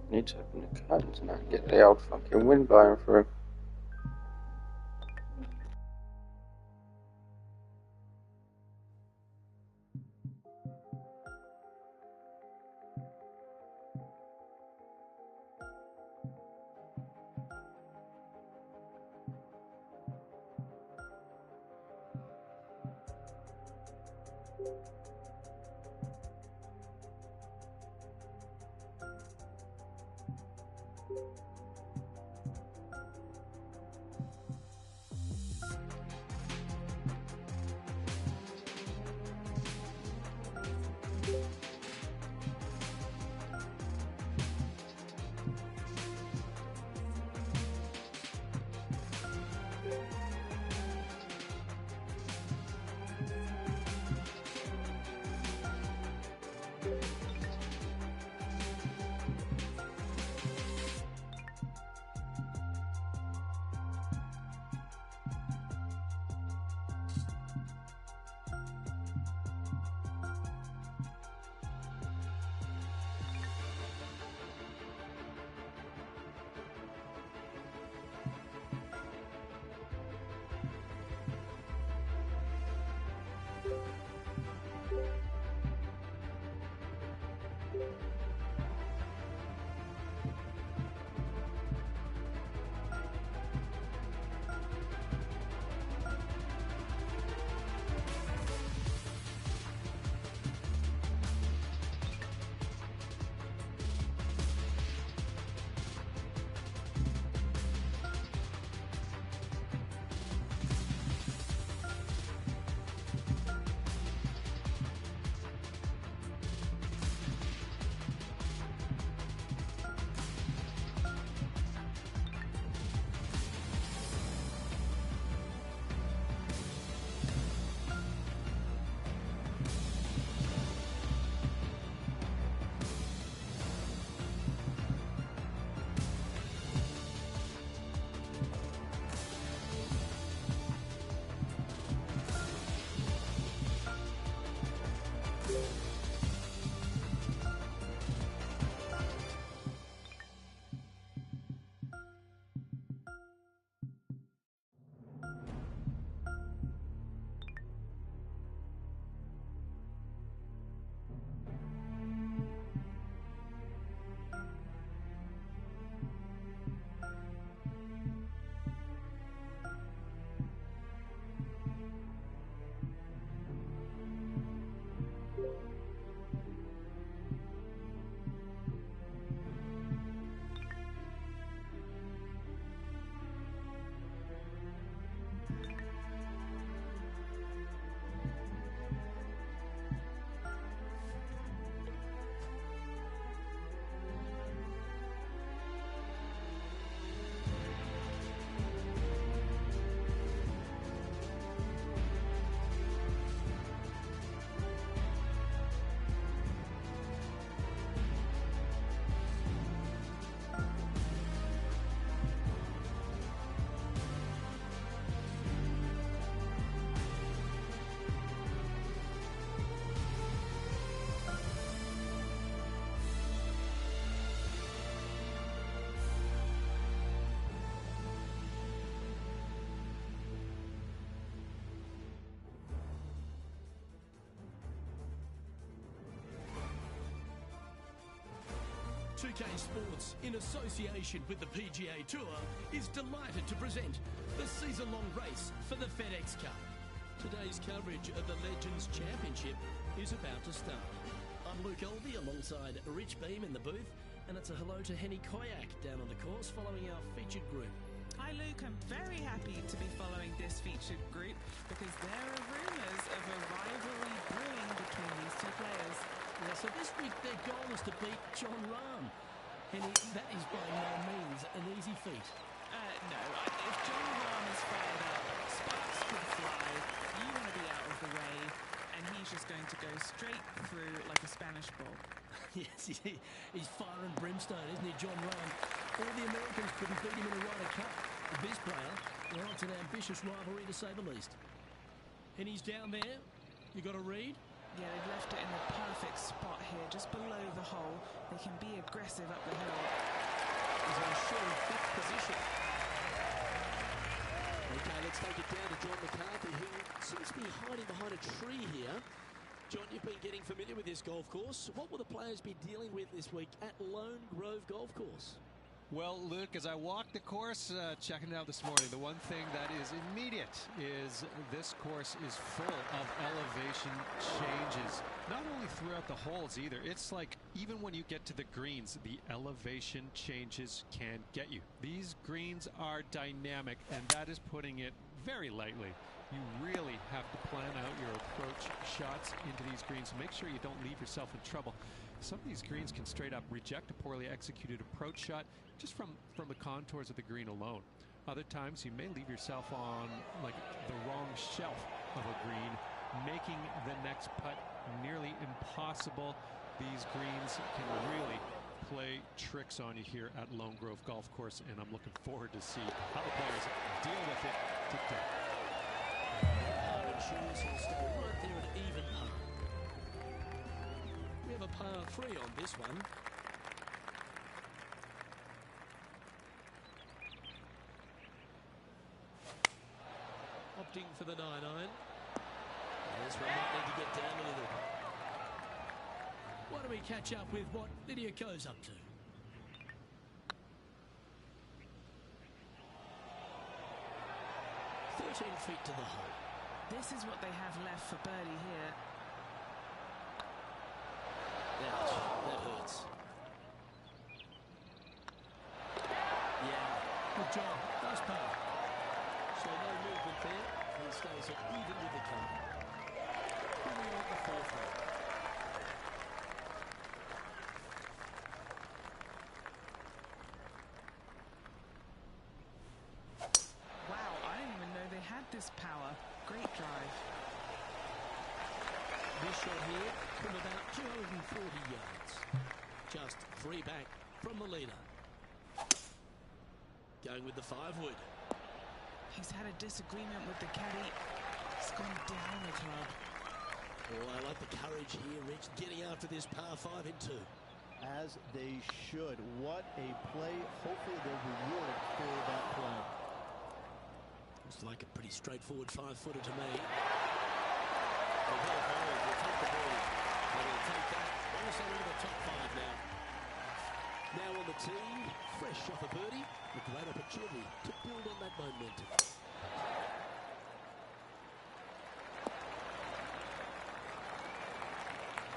Need to open the curtains now and get the old fucking wind blowing through. Two-K Sports, in association with the PGA Tour, is delighted to present the season-long race for the FedEx Cup. Today's coverage of the Legends Championship is about to start. I'm Luke Elvey alongside Rich Beam in the booth, and it's a hello to Henny Koyak down on the course following our featured group. Hi Luke, I'm very happy to be following this featured group because there are rumours of a rival so this week their goal is to beat Jon Rahm. And that is by no means an easy feat. No, if Jon Rahm is fired up, sparks could fly, you want to be out of the way, and he's just going to go straight through like a Spanish ball. Yes, he's fire and brimstone, isn't he, Jon Rahm? All the Americans couldn't beat him in a Ryder Cup. This player, well, it's an ambitious rivalry to say the least. And he's down there. You got to read. Yeah, they've left it in the perfect spot here, just below the hole. They can be aggressive up the hill. He's in a short fifth position. Okay, let's take it down to John McCarthy, who seems to be hiding behind a tree here. John, you've been getting familiar with this golf course. What will the players be dealing with this week at Lone Grove Golf Course? Well, Luke, as I walked the course, checking it out this morning, the one thing that is immediate is this course is full of elevation changes. Not only throughout the holes either. It's like even when you get to the greens, the elevation changes can get you. These greens are dynamic, and that is putting it very lightly. You really have to plan out your approach shots into these greens. Make sure you don't leave yourself in trouble. Some of these greens can straight up reject a poorly executed approach shot just from the contours of the green alone. Other times you may leave yourself on like the wrong shelf of a green, making the next putt nearly impossible. These greens can really play tricks on you here at Lone Grove Golf Course, and I'm looking forward to see how the players deal with it today. Insurance will stay right there at even par. We have a par 3 on this one. Opting for the 9-iron. This one might need to get down a little. Why don't we catch up with what Lydia Ko's up to? Feet to the hole. This is what they have left for birdie here. Ouch, that hurts. Yeah, good job. Nice par. So no movement there. He stays at even with the car. Bringing on the fourth hole. This power, great drive. This shot here from about 240 yards. Just 3 back from the leader. Going with the 5-wood. He's had a disagreement with the caddy. He's gone down the club. Oh, I like the courage here, Rich, getting after this par 5 in 2. As they should. What a play. Hopefully they're rewarded for that play. Looks like a pretty straightforward 5-footer to me. They'll take the ball. They'll take that. Also into the top 5 now. Now on the tee, fresh off a birdie, a great opportunity to build on that momentum.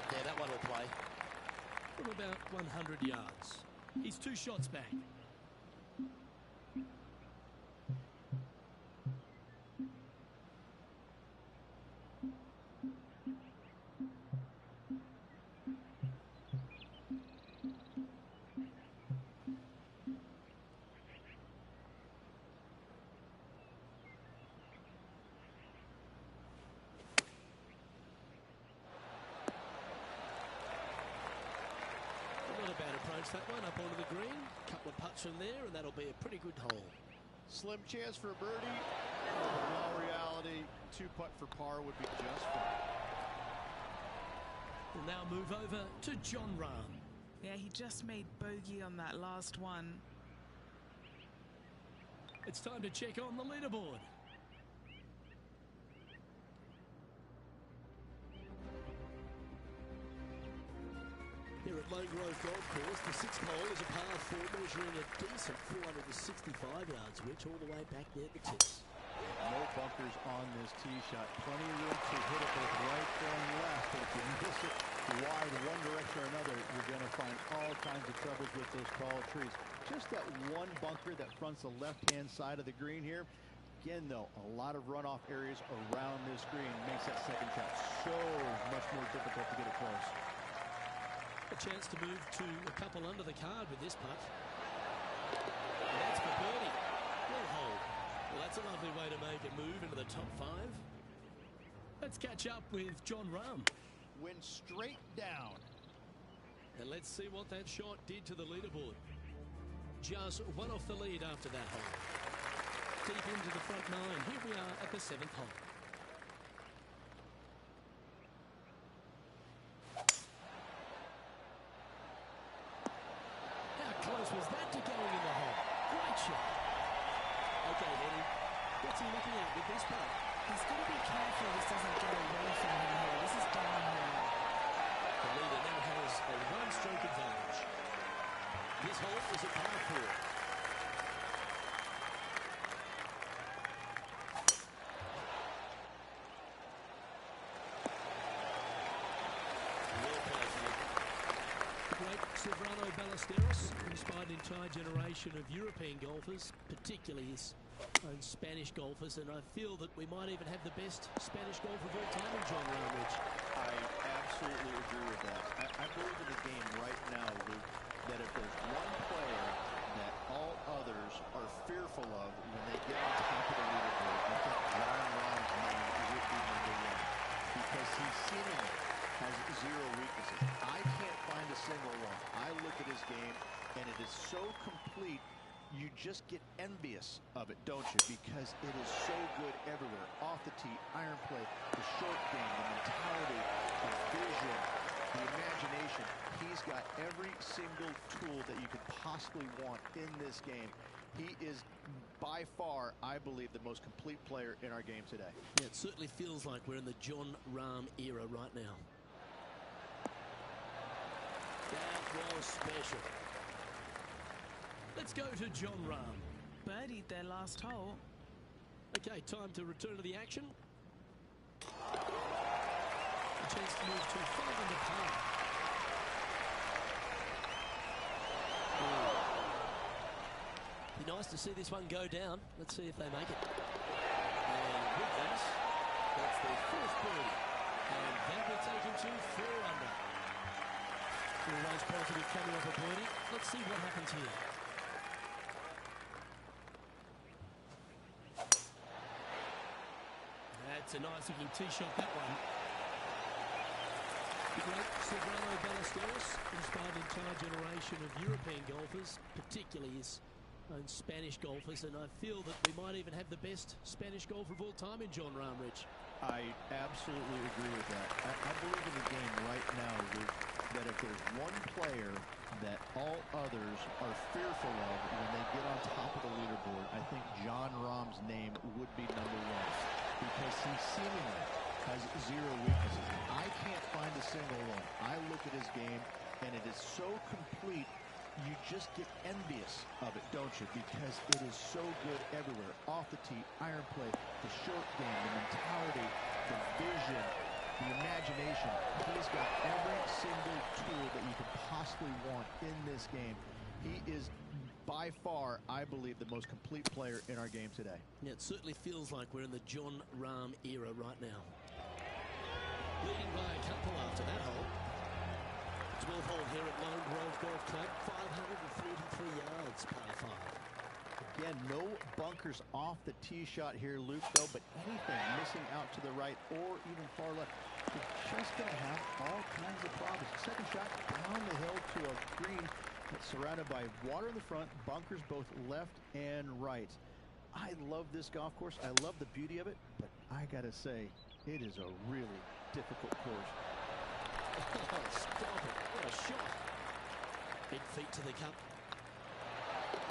Yeah, that one will play. From about 100 yards. He's 2 shots back. That one up onto the green, couple of putts from there, and that'll be a pretty good hole. Slim chance for a birdie. In all reality, 2-putt for par would be just fine. We'll now move over to Jon Rahm. Yeah, he just made bogey on that last one. It's time to check on the leaderboard. Here at Lone Grove Golf Course, the 6th hole is a par 4 measuring a decent 465 yards, Rich, all the way back there at the tips. No bunkers on this tee shot. Plenty of room to hit it both right and left. But if you miss it wide one direction or another, you're going to find all kinds of troubles with those tall trees. Just that one bunker that fronts the left-hand side of the green here. Again, though, a lot of runoff areas around this green makes that second shot so much more difficult to get it close. chance to move to a couple under the card with this putt. And that's for birdie. Well hold. Well, that's a lovely way to make it move into the top 5. Let's catch up with Jon Rahm. Went straight down. And let's see what that shot did to the leaderboard. Just one off the lead after that hole. Deep into the front 9. Here we are at the 7th hole. How close was that to going in the hole? Great shot. Okay, Eddie, what's he looking at with this putt? He's got to be careful this doesn't get away from him here. This is downhill. The leader now has a 1-stroke advantage. This hole is a par 4. Great Sobrano Ballesteros inspired an entire generation of European golfers, particularly his own Spanish golfers, and I feel that we might even have the best Spanish golfer of all time in Jon Rahm, Rich. I absolutely agree with that. I believe in the game right now, Luke, that if there's one player that all others are fearful of when they get on top of the leaderboard, I think Jon Rahm's name would be number 1, because he seemingly has 0 weaknesses. I can't find a single one. I look at his game, and it is so complete, you just get envious of it, don't you? Because it is so good everywhere. Off the tee, iron play, the short game, the mentality, the vision, the imagination. He's got every single tool that you could possibly want in this game. He is by far, I believe, the most complete player in our game today. Yeah, it certainly feels like we're in the Jon Rahm era right now. That was special. Let's go to Jon Rahm. Birdied their last hole. Okay, time to return to the action. A chance to move to 5 under par. Be nice to see this one go down. Let's see if they make it. And with that, that's their 4th birdie. And that will take him to 4 under. Always positive coming off a birdie. Let's see what happens here. That's a nice looking tee shot, that one. The great Sobrano Ballesteros inspired an entire generation of European golfers, particularly his own Spanish golfers, and I feel that we might even have the best Spanish golfer of all time in Jon Rahm, Rich. I absolutely agree with that. I believe in the game right now, Luke, that if there's one player that all others are fearful of when they get on top of the leaderboard, I think Jon Rahm's name would be number 1, because he seemingly has 0 weaknesses. I can't find a single one. I look at his game, and it is so complete, you just get envious of it, don't you? Because it is so good everywhere. Off the tee, iron play, the short game, the mentality, the vision, the imagination. He's got every single tool that you could possibly want in this game. He is by far, I believe, the most complete player in our game today. Yeah, it certainly feels like we're in the Jon Rahm era right now. Leading by a couple after that hole. 12th hole here at Lone Grove Golf Club, 543 yards, par 5. Again, no bunkers off the tee shot here, Luke, though, but anything missing out to the right or even far left, you're just going to have all kinds of problems. Second shot down the hill to a green that's surrounded by water in the front, bunkers both left and right. I love this golf course. I love the beauty of it, but I got to say, it is a really difficult course. Oh, stop it. What a shot. Big feet to the cup.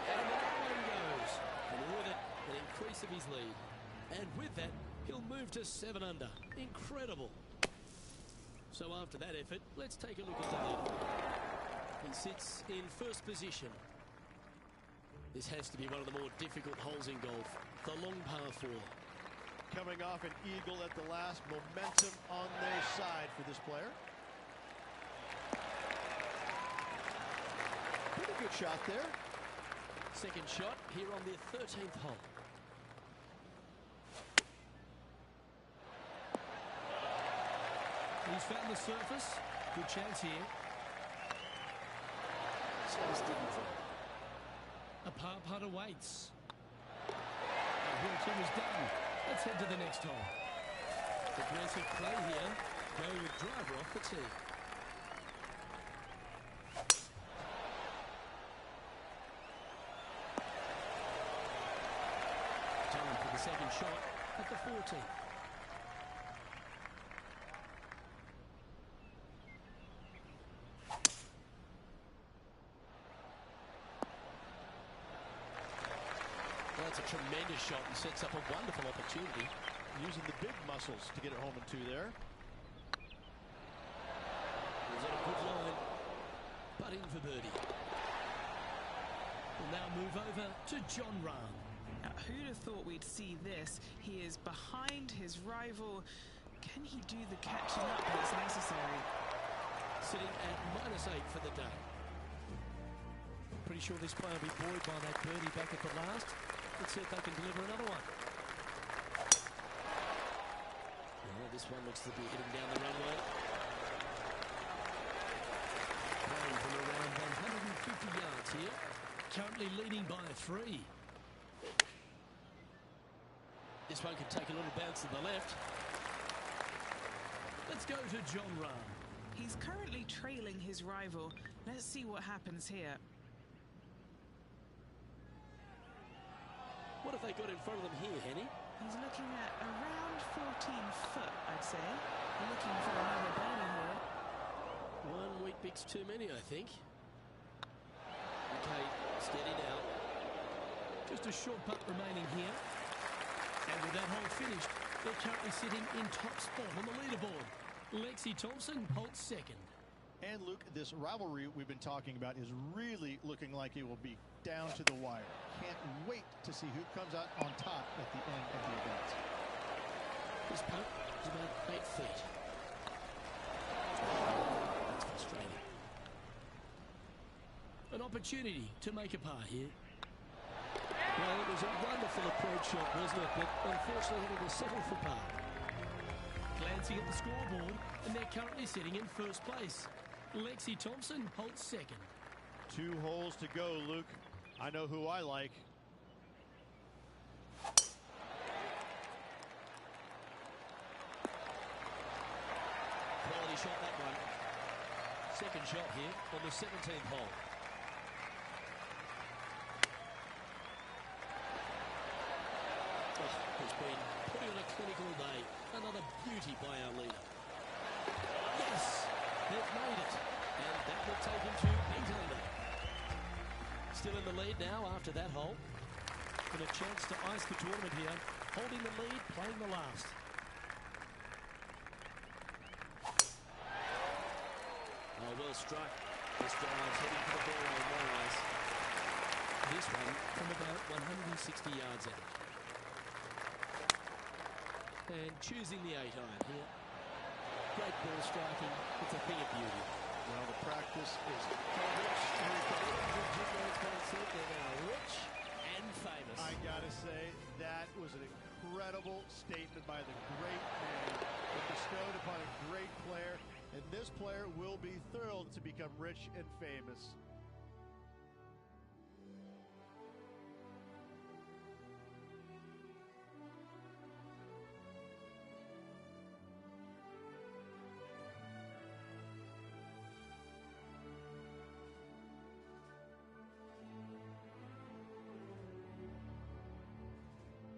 And that one goes. And with it, an increase of his lead. And with that, he'll move to 7 under. Incredible. So after that effort, let's take a look at the lead. He sits in 1st position. This has to be one of the more difficult holes in golf. The long par 4. Coming off an eagle at the last, momentum on their side for this player. Pretty good shot there. Second shot here on the 13th hole. He's found the surface. Good chance here. Just didn't fall. A par putt awaits. Hilton is done. Let's head to the next hole. Aggressive play here, going with driver off the tee. Time for the second shot at the 14th. Well, that's a tremendous shot and sets up a wonderful opportunity. Using the big muscles to get it home in two there. Was on a good line, but in for birdie. We'll now move over to Jon Rahm. Now, who'd have thought we'd see this? He is behind his rival. Can he do the catching up that's necessary? Sitting at -8 for the day. Pretty sure this player will be buoyed by that birdie back at the last. Let's see if they can deliver another one. This one looks to be heading down the runway. Playing from around 150 yards here. Currently leading by 3. This one could take a little bounce to the left. Let's go to Jon Rahm. He's currently trailing his rival. Let's see what happens here. What have they got in front of them here, Henny? He's looking at around 14 foot, I'd say. Looking for another birdie here. 1 week big's too many, I think. Okay, steady now. Just a short putt remaining here. And with that hole finished, they're currently sitting in top spot on the leaderboard. Lexi Thompson holds second. And Luke, this rivalry we've been talking about is really looking like it will be down to the wire. Can't wait to see who comes out on top at the end of the event. This putt is about 8 feet. That's frustrating. An opportunity to make a par here. Well, it was a wonderful approach shot, wasn't it? But unfortunately, it was settled for par. Glancing at the scoreboard, and they're currently sitting in first place. Lexi Thompson holds second. 2 holes to go, Luke. I know who I like. Quality shot, that one. Second shot here on the 17th hole. Has been putting on a clinical day. Another beauty by our leader. Yes, they've made it. And that will take him to 8 under. Still in the lead now after that hole. And a chance to ice the tournament here. Holding the lead, playing the last. Oh, well struck. This drive's heading for the ball on my eyes. This one from about 160 yards out. And choosing the 8-iron here. Great ball striking. It's a thing of beauty. Well, the practice is They're now rich and famous. I gotta say, that was an incredible statement by the great man. It bestowed upon a great player, and this player will be thrilled to become rich and famous.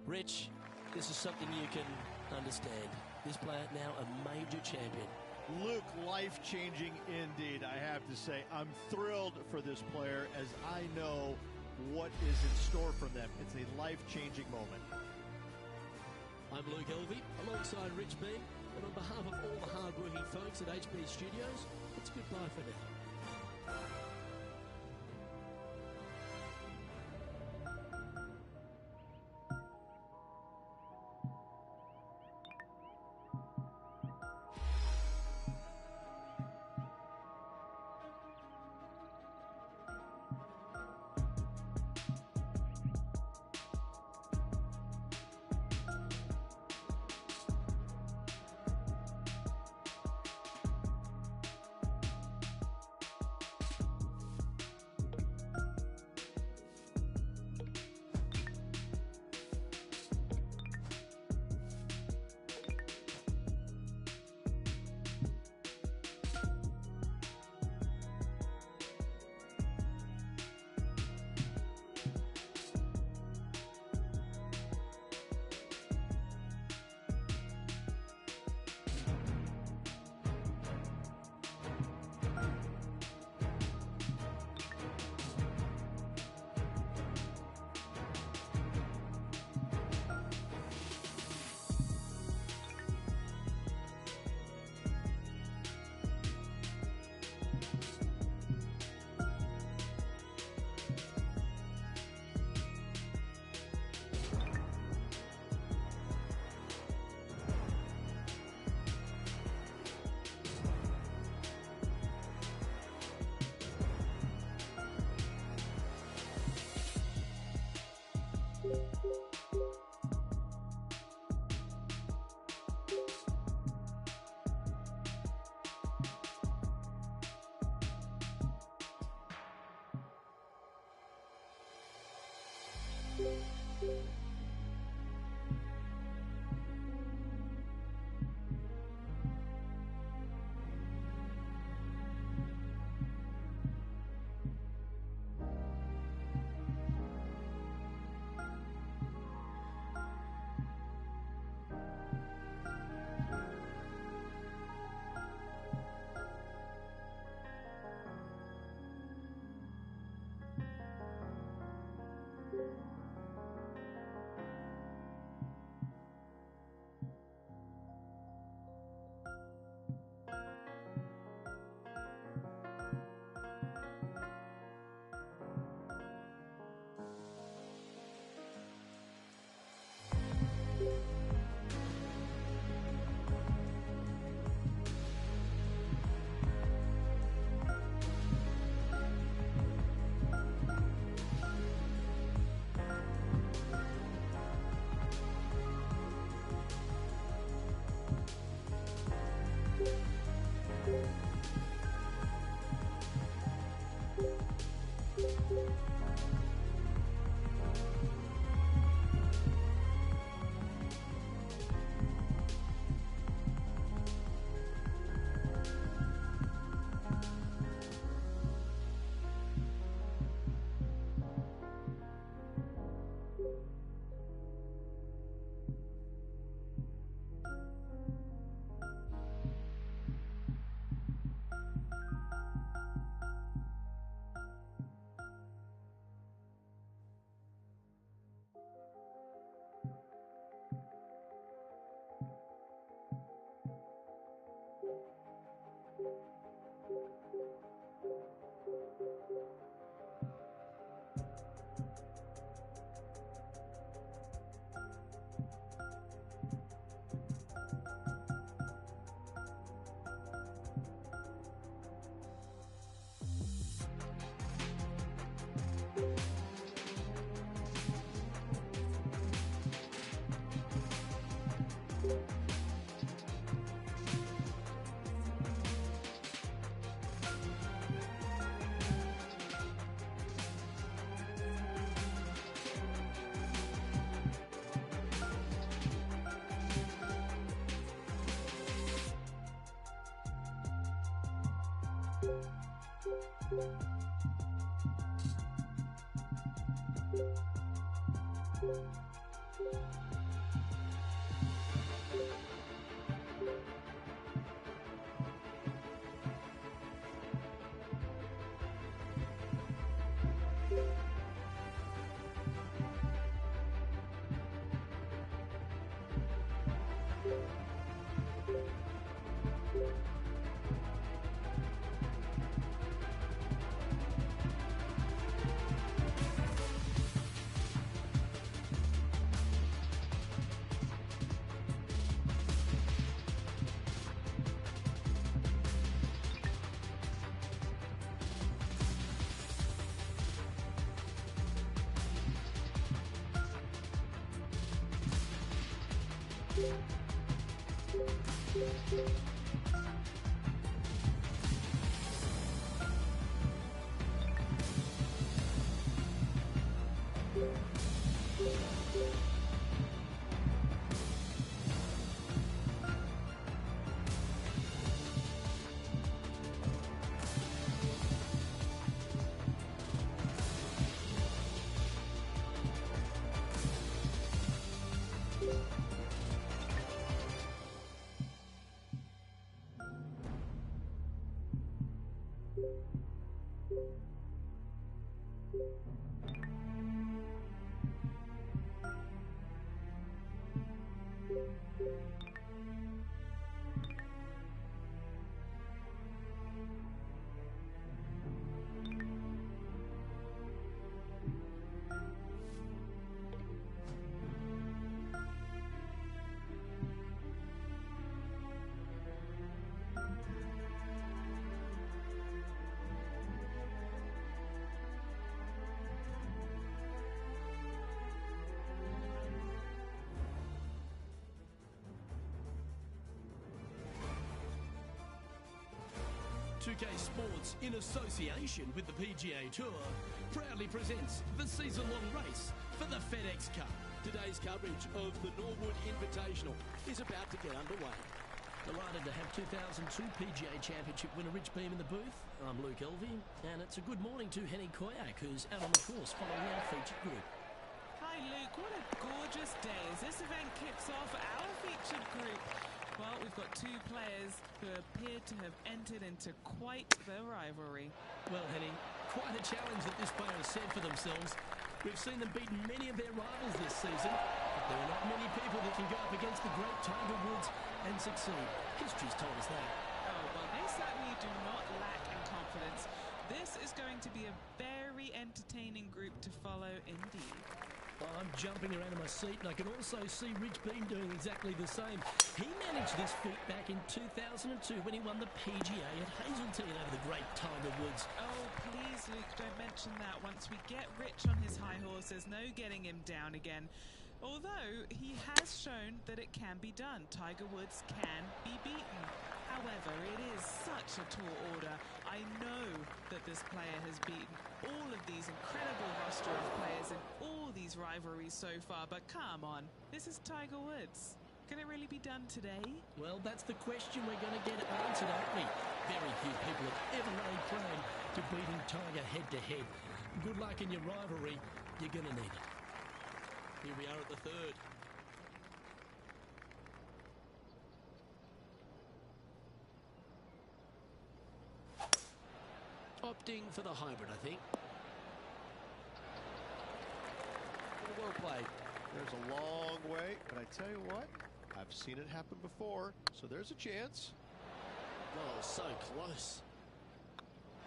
Rich, this is something you can understand. This player now a major champion. Luke, life-changing indeed, I have to say. I'm thrilled for this player as I know what is in store for them. It's a life-changing moment. I'm Luke Elvey, alongside Rich Beem, and on behalf of all the hard-working folks at HB Studios, it's goodbye for now. 2K Sports, in association with the PGA Tour, proudly presents the season-long race for for the FedEx Cup. Today's coverage of the Norwood Invitational is about to get underway. Delighted to have 2002 PGA Championship winner Rich Beem in the booth. I'm Luke Elvey, and it's a good morning to Henny Koyak, who's out on the course following our featured group. Hi Luke, what a gorgeous day as this event kicks off our featured group. Well, we've got two players who appear to have entered into quite the rivalry. Well, Henny, quite a challenge that this pair has set for themselves. We've seen them beat many of their rivals this season, but there are not many people that can go up against the great Tiger Woods and succeed. History's told us that. Oh, well, they certainly do not lack in confidence. This is going to be a very entertaining group to follow indeed. I'm jumping around in my seat, and I can also see Rich Beem doing exactly the same. He managed this feat back in 2002 when he won the PGA at Hazeltine over the great Tiger Woods. Oh, please, Luke, don't mention that. Once we get Rich on his high horse, there's no getting him down again. Although, he has shown that it can be done. Tiger Woods can be beaten. However, it is such a tall order. I know that this player has beaten all of these incredible roster of players in all these rivalries so far, but come on, this is Tiger Woods. Can it really be done today? Well, that's the question we're going to get answered, aren't we? Very few people have ever laid claim to beating Tiger head-to-head. Good luck in your rivalry. You're going to need it. Here we are at the third. Opting for the hybrid, I think. Well played. There's a long way, but I tell you what, I've seen it happen before, so there's a chance. Oh, so close.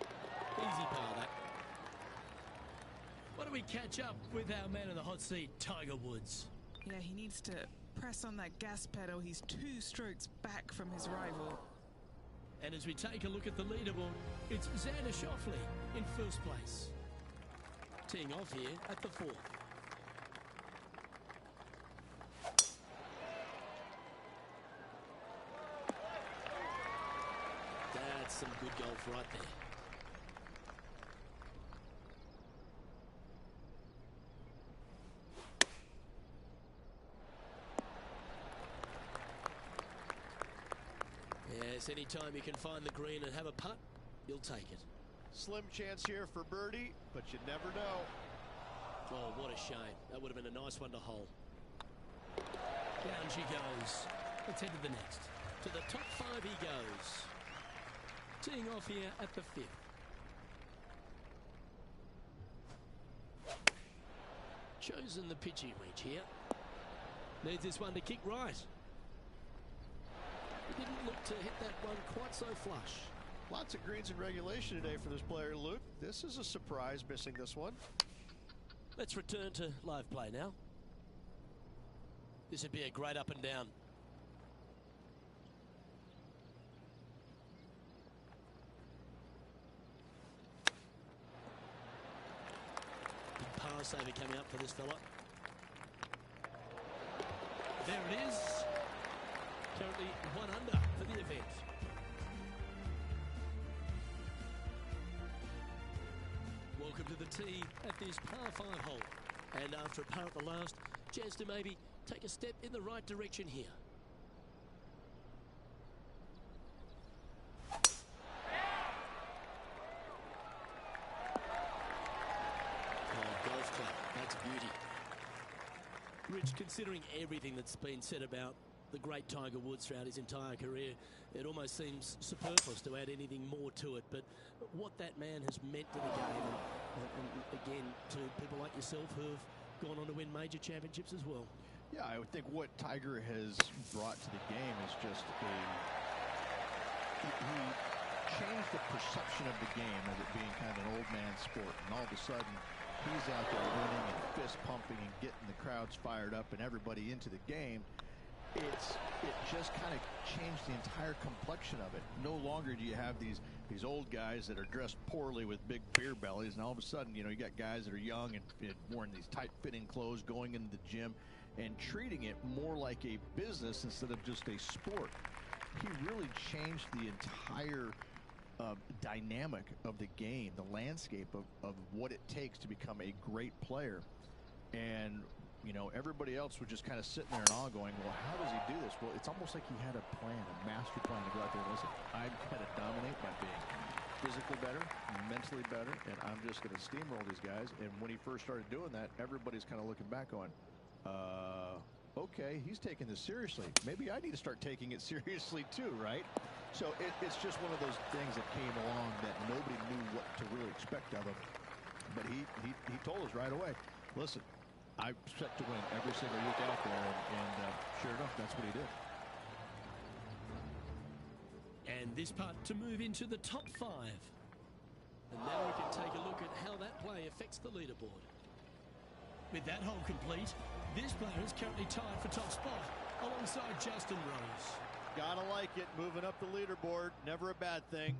Easy par, that. Why don't we catch up with our man in the hot seat, Tiger Woods? Yeah, he needs to press on that gas pedal. He's 2 strokes back from his rival. And as we take a look at the leaderboard, it's Xander Schauffele in first place. Teeing off here at the fourth. That's some good golf right there. Yes, anytime you can find the green and have a putt, you'll take it. Slim chance here for birdie, but you never know. Oh, what a shame. That would have been a nice one to hole. Down she goes. Let's head to the next. To the top 5 he goes. Teeing off here at the 5th. Chosen the pitching reach here. Needs this one to kick right. He didn't look to hit that one quite so flush. Lots of greens in regulation today for this player, Luke. This is a surprise, missing this one. Let's return to live play now. This would be a great up and down. Big par saver coming up for this fella. There it is. Currently 1 under for the event. Welcome to the tee at this par 5 hole. And after a par at the last, chance to maybe take a step in the right direction here. Oh, golf club. That's beauty. Rich, considering everything that's been said about the great Tiger Woods throughout his entire career, it almost seems superfluous to add anything more to it. But what that man has meant to the game, and again, to people like yourself who have gone on to win major championships as well. Yeah, I would think what Tiger has brought to the game is just he changed the perception of the game as it being kind of an old man sport, and all of a sudden he's out there winning and fist pumping and getting the crowds fired up and everybody into the game. It just kind of changed the entire complexion of it. No longer do you have these old guys that are dressed poorly with big beer bellies, and all of a sudden, you know, you got guys that are young and wearing these tight-fitting clothes, going into the gym and treating it more like a business instead of just a sport. He really changed the entire dynamic of the game, the landscape of what it takes to become a great player. And, you know, everybody else was just kind of sitting there and all going, well, how does he do this? Well, it's almost like he had a plan, a master plan to go out there and listen, I'm going to dominate by being physically better, mentally better, and I'm just going to steamroll these guys. And when he first started doing that, everybody's kind of looking back going, okay, he's taking this seriously. Maybe I need to start taking it seriously too, right? So it's just one of those things that came along that nobody knew what to really expect of him. But he told us right away, listen, I'm set to win every single week out there, and sure enough, that's what he did. And this putt to move into the top 5. And now we can take a look at how that play affects the leaderboard. With that hole complete, this player is currently tied for top spot alongside Justin Rose. Gotta like it, moving up the leaderboard, never a bad thing.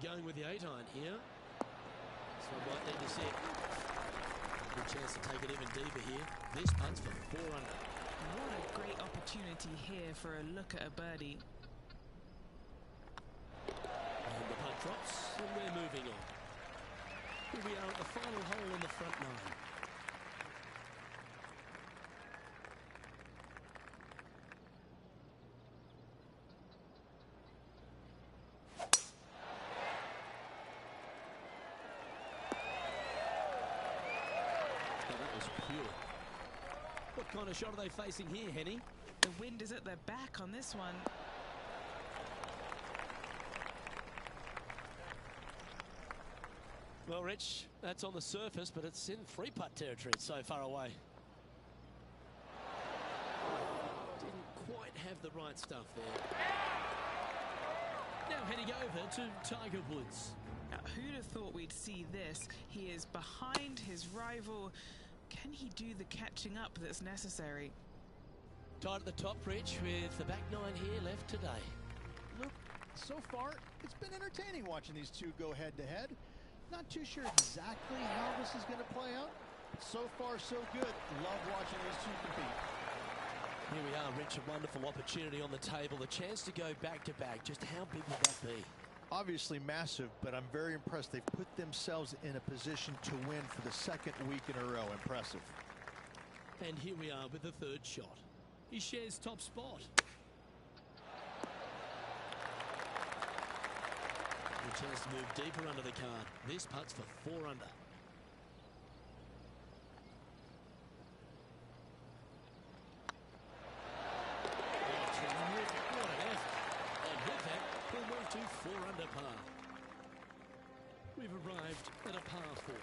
Going with the 8-iron here. So I might need to see it. Good chance to take it even deeper here. This putt's for 4 under. What a great opportunity here for a look at a birdie. And the putt drops, and we're moving on. Here we are at the final hole on the front 9. What kind of shot are they facing here, Henny? The wind is at their back on this one. Well, Rich, that's on the surface, but it's in 3-putt territory. It's so far away. Didn't quite have the right stuff there. Now heading over to Tiger Woods. Now, who'd have thought we'd see this? He is behind his rival. Can he do the catching up that's necessary? Tied at the top, Rich, with the back 9 here left today. Look, so far, it's been entertaining watching these two go head-to-head. Not too sure exactly how this is going to play out. So far, so good. Love watching these two compete. Here we are, Rich, a wonderful opportunity on the table. The chance to go back-to-back. Just how big will that be? Obviously massive, but I'm very impressed. They've put themselves in a position to win for the 2nd week in a row. Impressive. And here we are with the 3rd shot. He shares top spot. A chance to move deeper under the card. This putt's for 4 under. Oh, terrific. What an effort. And with that, we'll move to 4 under par. We've arrived at a par 4.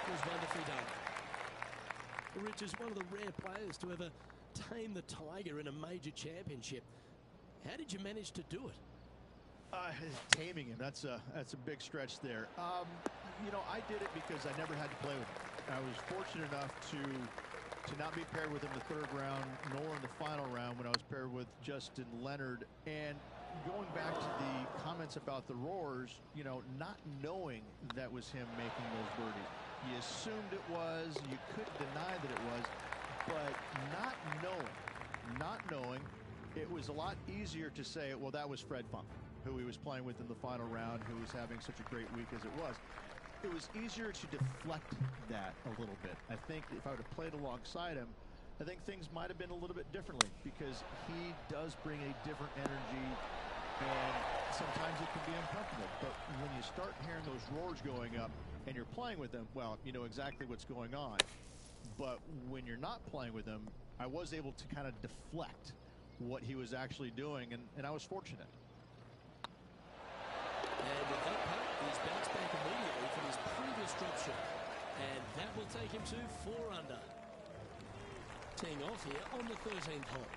Was wonderfully done. Rich is one of the rare players to ever tame the Tiger in a major championship. How did you manage to do it? Taming him, that's a big stretch there. You know, I did it because I never had to play with him. I was fortunate enough to not be paired with him in the 3rd round, nor in the final round when I was paired with Justin Leonard. And going back to the comments about the roars, you know, not knowing that was him making those birdies. You assumed it was, you couldn't deny that it was, but not knowing, it was a lot easier to say, well, that was Fred Funk, who he was playing with in the final round, who was having such a great week as it was. It was easier to deflect that a little bit. I think if I would have played alongside him, I think things might have been a little bit differently, because he does bring a different energy, and sometimes it can be uncomfortable. But when you start hearing those roars going up and you're playing with them, well, you know exactly what's going on. But when you're not playing with them, I was able to kind of deflect what he was actually doing, and I was fortunate. And with that putt, he's bounced back immediately from his previous drop shot. And that will take him to 4 under. Teeing off here on the 13th hole.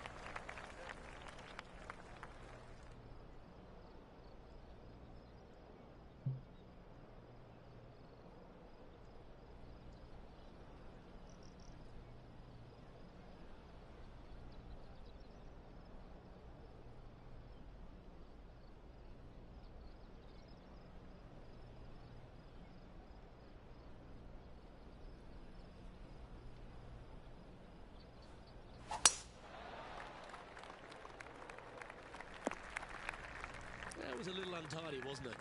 was a little untidy, wasn't it?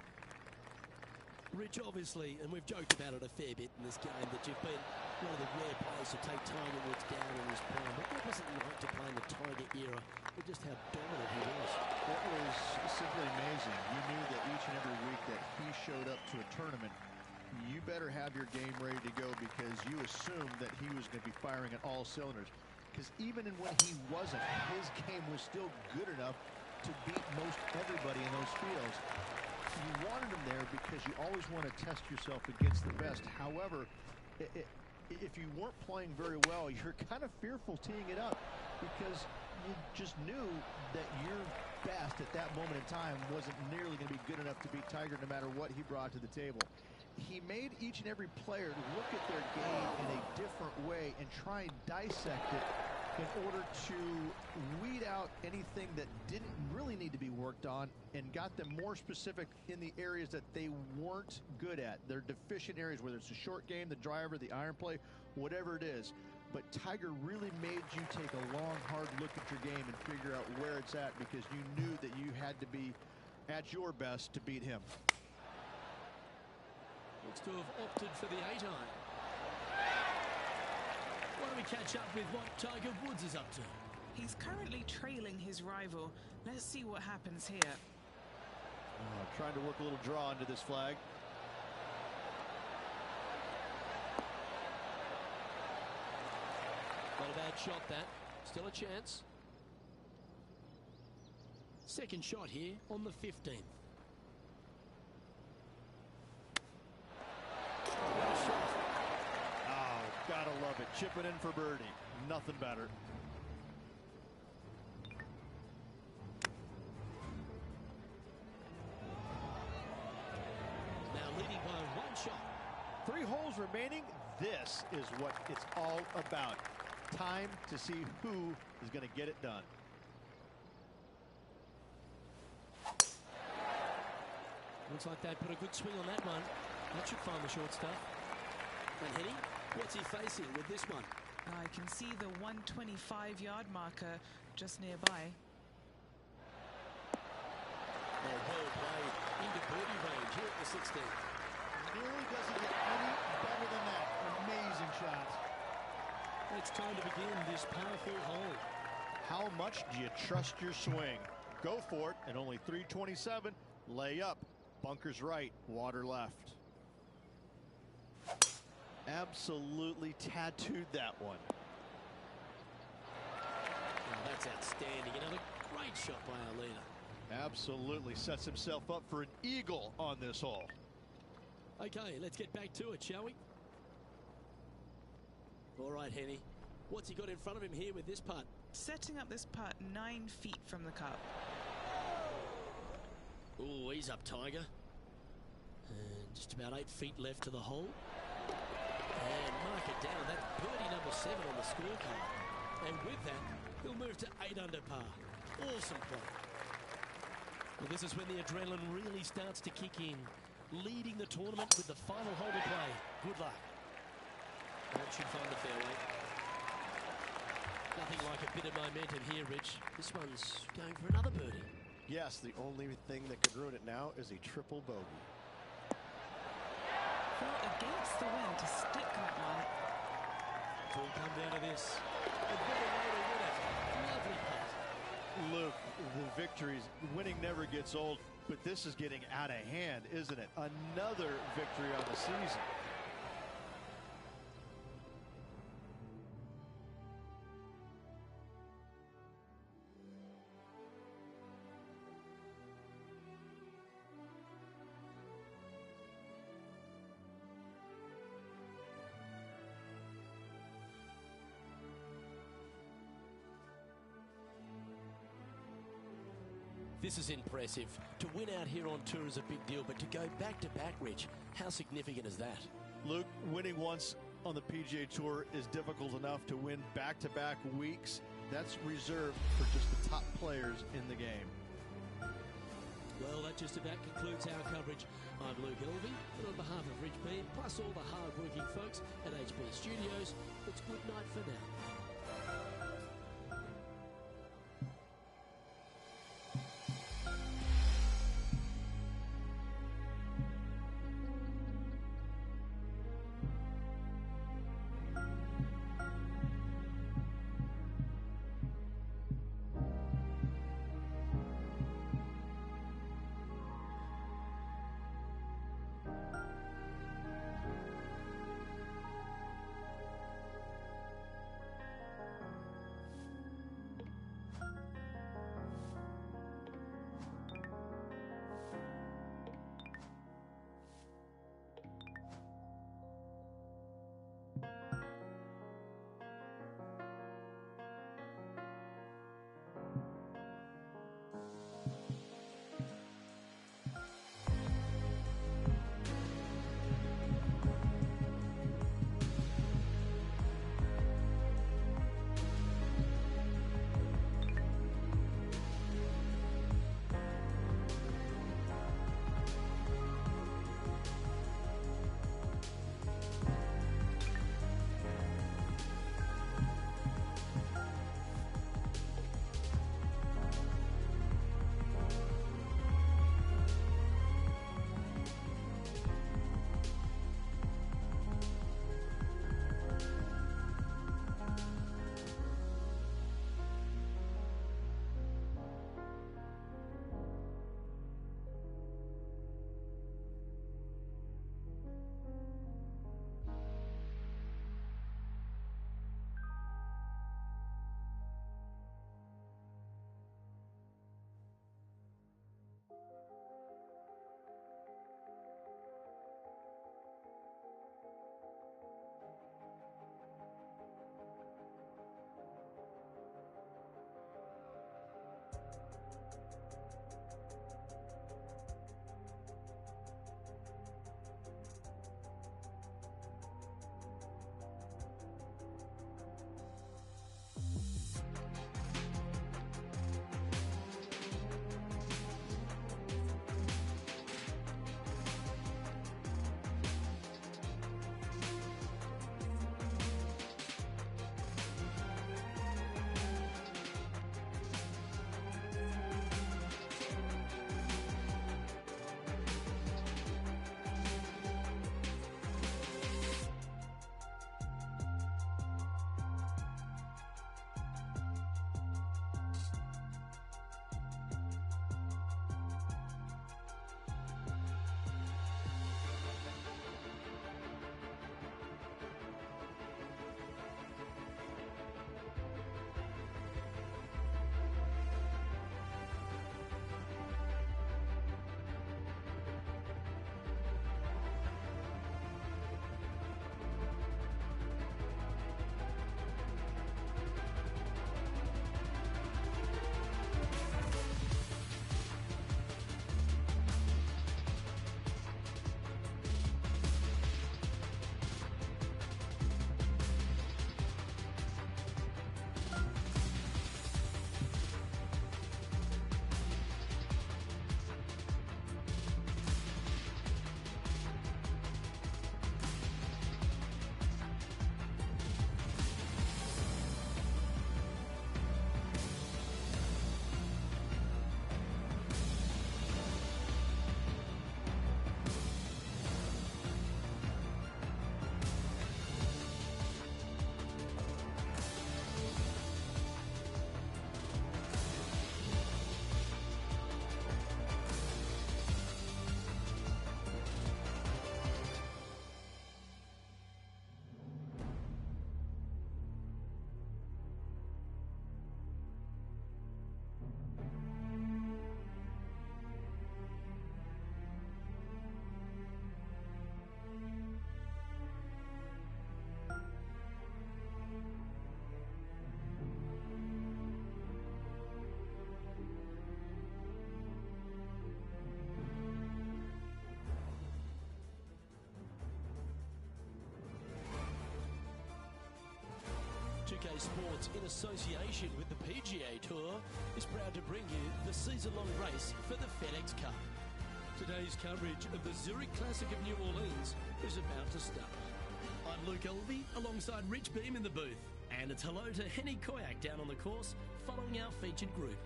Rich, obviously, and we've joked about it a fair bit in this game, that you've been one of the rare players to take Tiger Woods down in his prime. But what was it like to play in the Tiger era, and just how dominant he was? It was simply amazing. You knew that each and every week that he showed up to a tournament, you better have your game ready to go, because you assumed that he was going to be firing at all cylinders. Because even when he wasn't, his game was still good enough to beat most everybody in those fields. You wanted him there because you always want to test yourself against the best. However, if you weren't playing very well, you're kind of fearful teeing it up, because you just knew that your best at that moment in time wasn't nearly going to be good enough to beat Tiger, no matter what he brought to the table. He made each and every player look at their game in a different way and try and dissect it in order to weed out anything that didn't really need to be worked on, and got them more specific in the areas that they weren't good at. Their deficient areas, whether it's the short game, the driver, the iron play, whatever it is. But Tiger really made you take a long, hard look at your game and figure out where it's at, because you knew that you had to be at your best to beat him. Looks to have opted for the 8-iron. Why don't we catch up with what Tiger Woods is up to? He's currently trailing his rival. Let's see what happens here. Trying to work a little draw into this flag. Not a bad shot, that. Still a chance. Second shot here on the 15th. Gotta love it. Chipping in for birdie. Nothing better. Now leading by one shot. 3 holes remaining. This is what it's all about. Time to see who is going to get it done. Looks like they put a good swing on that one. That should find the short stuff. And Henny, what's he facing with this one? I can see the 125-yard marker just nearby. Oh, well played into birdie range here at the 16th. Nearly doesn't get any better than that. Amazing shots. It's time to begin this powerful hole. How much do you trust your swing? Go for it, and only 327. Lay up. Bunkers right, water left. Absolutely tattooed that one. Oh, that's outstanding. Another great shot by our leader. Absolutely sets himself up for an eagle on this hole. Okay, let's get back to it, shall we? All right, Henny. What's he got in front of him here with this putt? Setting up this putt 9 feet from the cup. Oh, he's up, Tiger. And just about 8 feet left to the hole. And mark it down. That's birdie number 7 on the scorecard. And with that, he'll move to 8 under par. Awesome play. Well, this is when the adrenaline really starts to kick in. Leading the tournament with the final hole to play. Good luck. That should find the fairway. Nothing like a bit of momentum here, Rich. This one's going for another birdie. Yes, the only thing that could ruin it now is a triple bogey. Fought against the wind to stick that one. It's all come down to this. A better way to win it. Lovely putt. Luke, the victories, winning never gets old, but this is getting out of hand, isn't it? Another victory on the season. This is impressive. To win out here on tour is a big deal, but to go back-to-back, Rich, how significant is that? Luke, winning once on the PGA Tour is difficult enough. To win back-to-back weeks, that's reserved for just the top players in the game. Well, that just about concludes our coverage. I'm Luke Elvey, and on behalf of Rich Beam, plus all the hard-working folks at HB Studios, it's good night for now. UK Sports, in association with the PGA Tour, is proud to bring you the season-long race for the FedEx Cup. Today's coverage of the Zurich Classic of New Orleans is about to start. I'm Luke Elvey alongside Rich Beam in the booth, and it's hello to Henny Koyak down on the course following our featured group.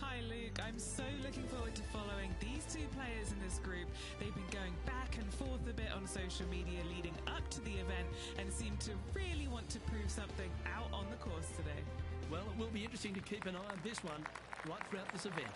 Hi Luke, I'm so looking forward to following these two players in this group. They've been going back and forth a bit on social media leading up to the event and seem to really want to prove something out on the course today. Well, it will be interesting to keep an eye on this one right throughout this event.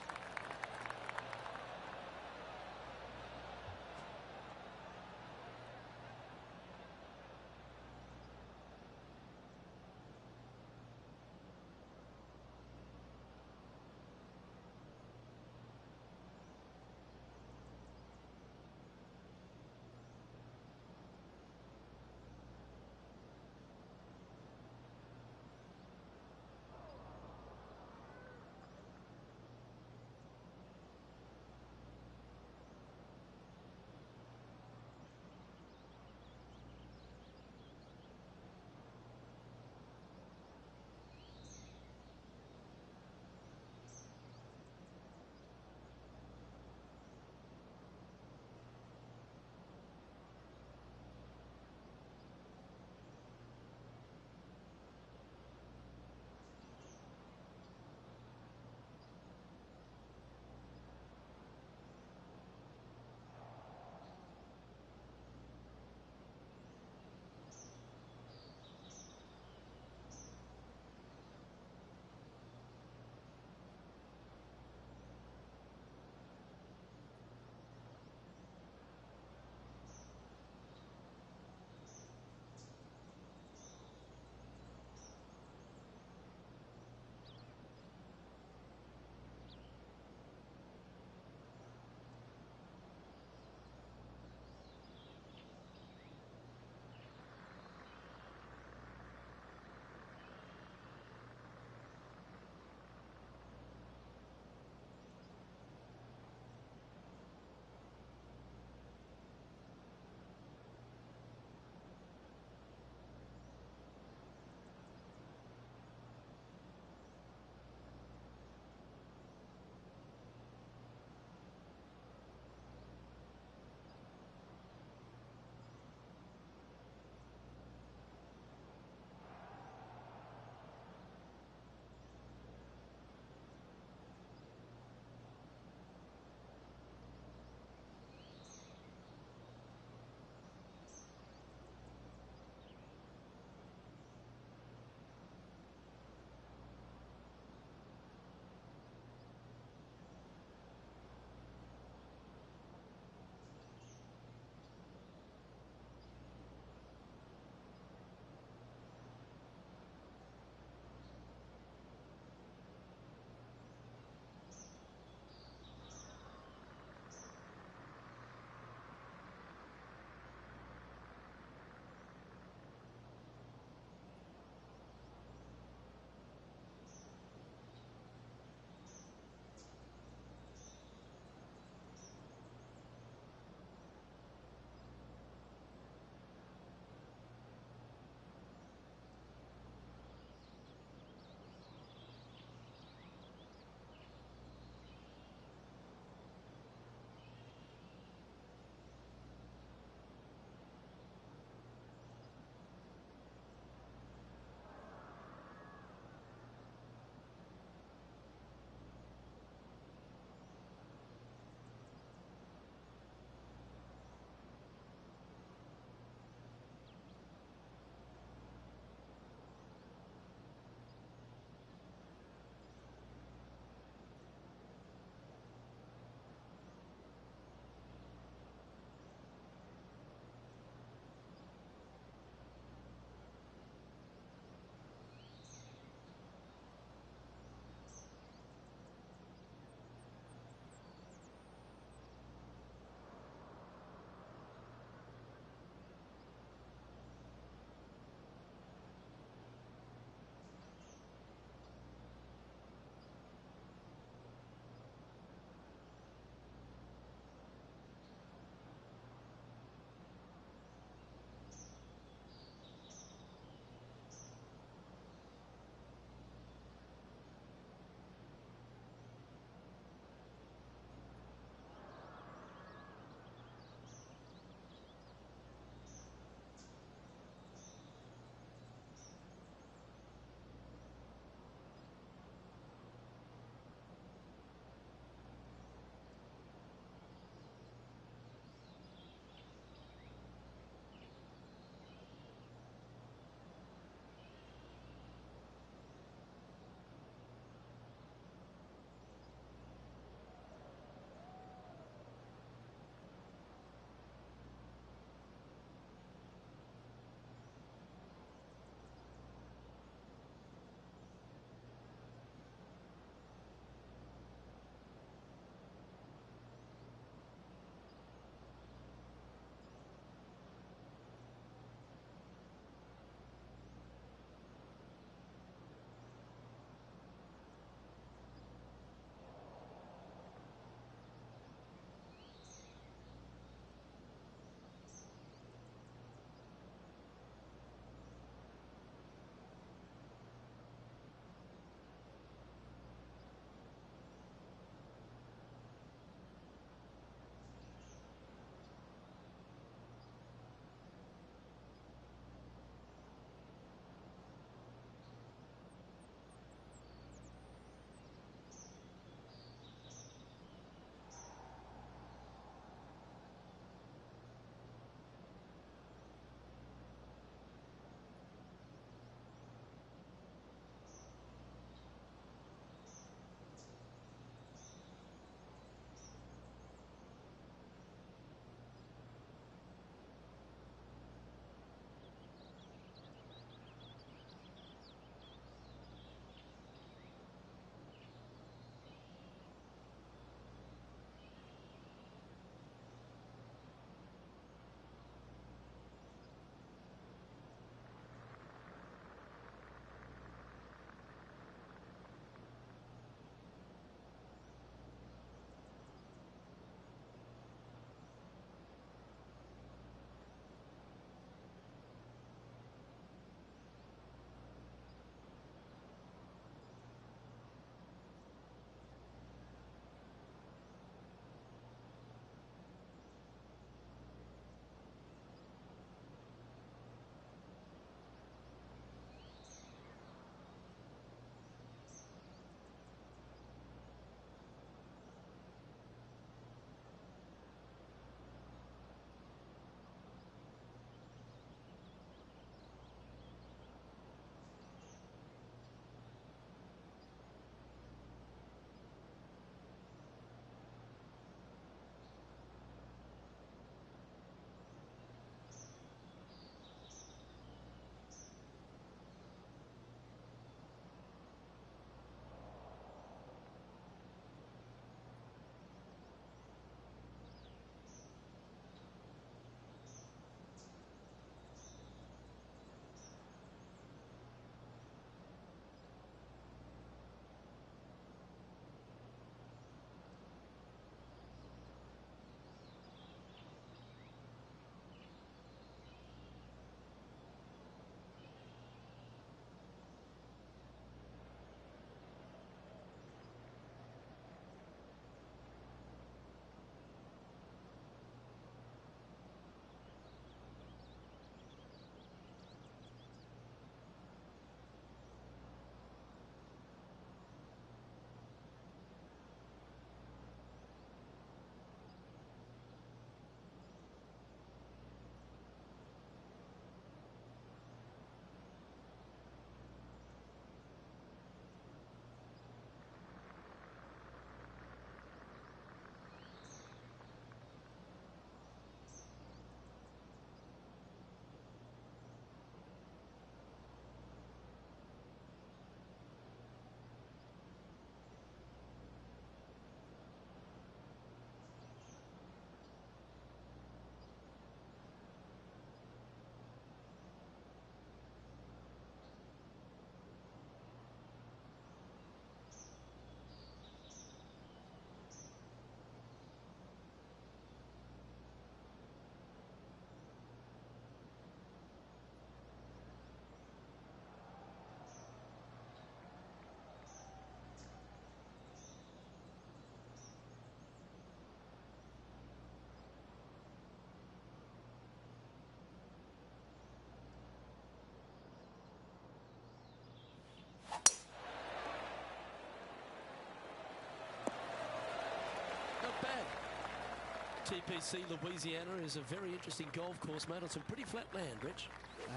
TPC Louisiana is a very interesting golf course made on some pretty flat land, Rich.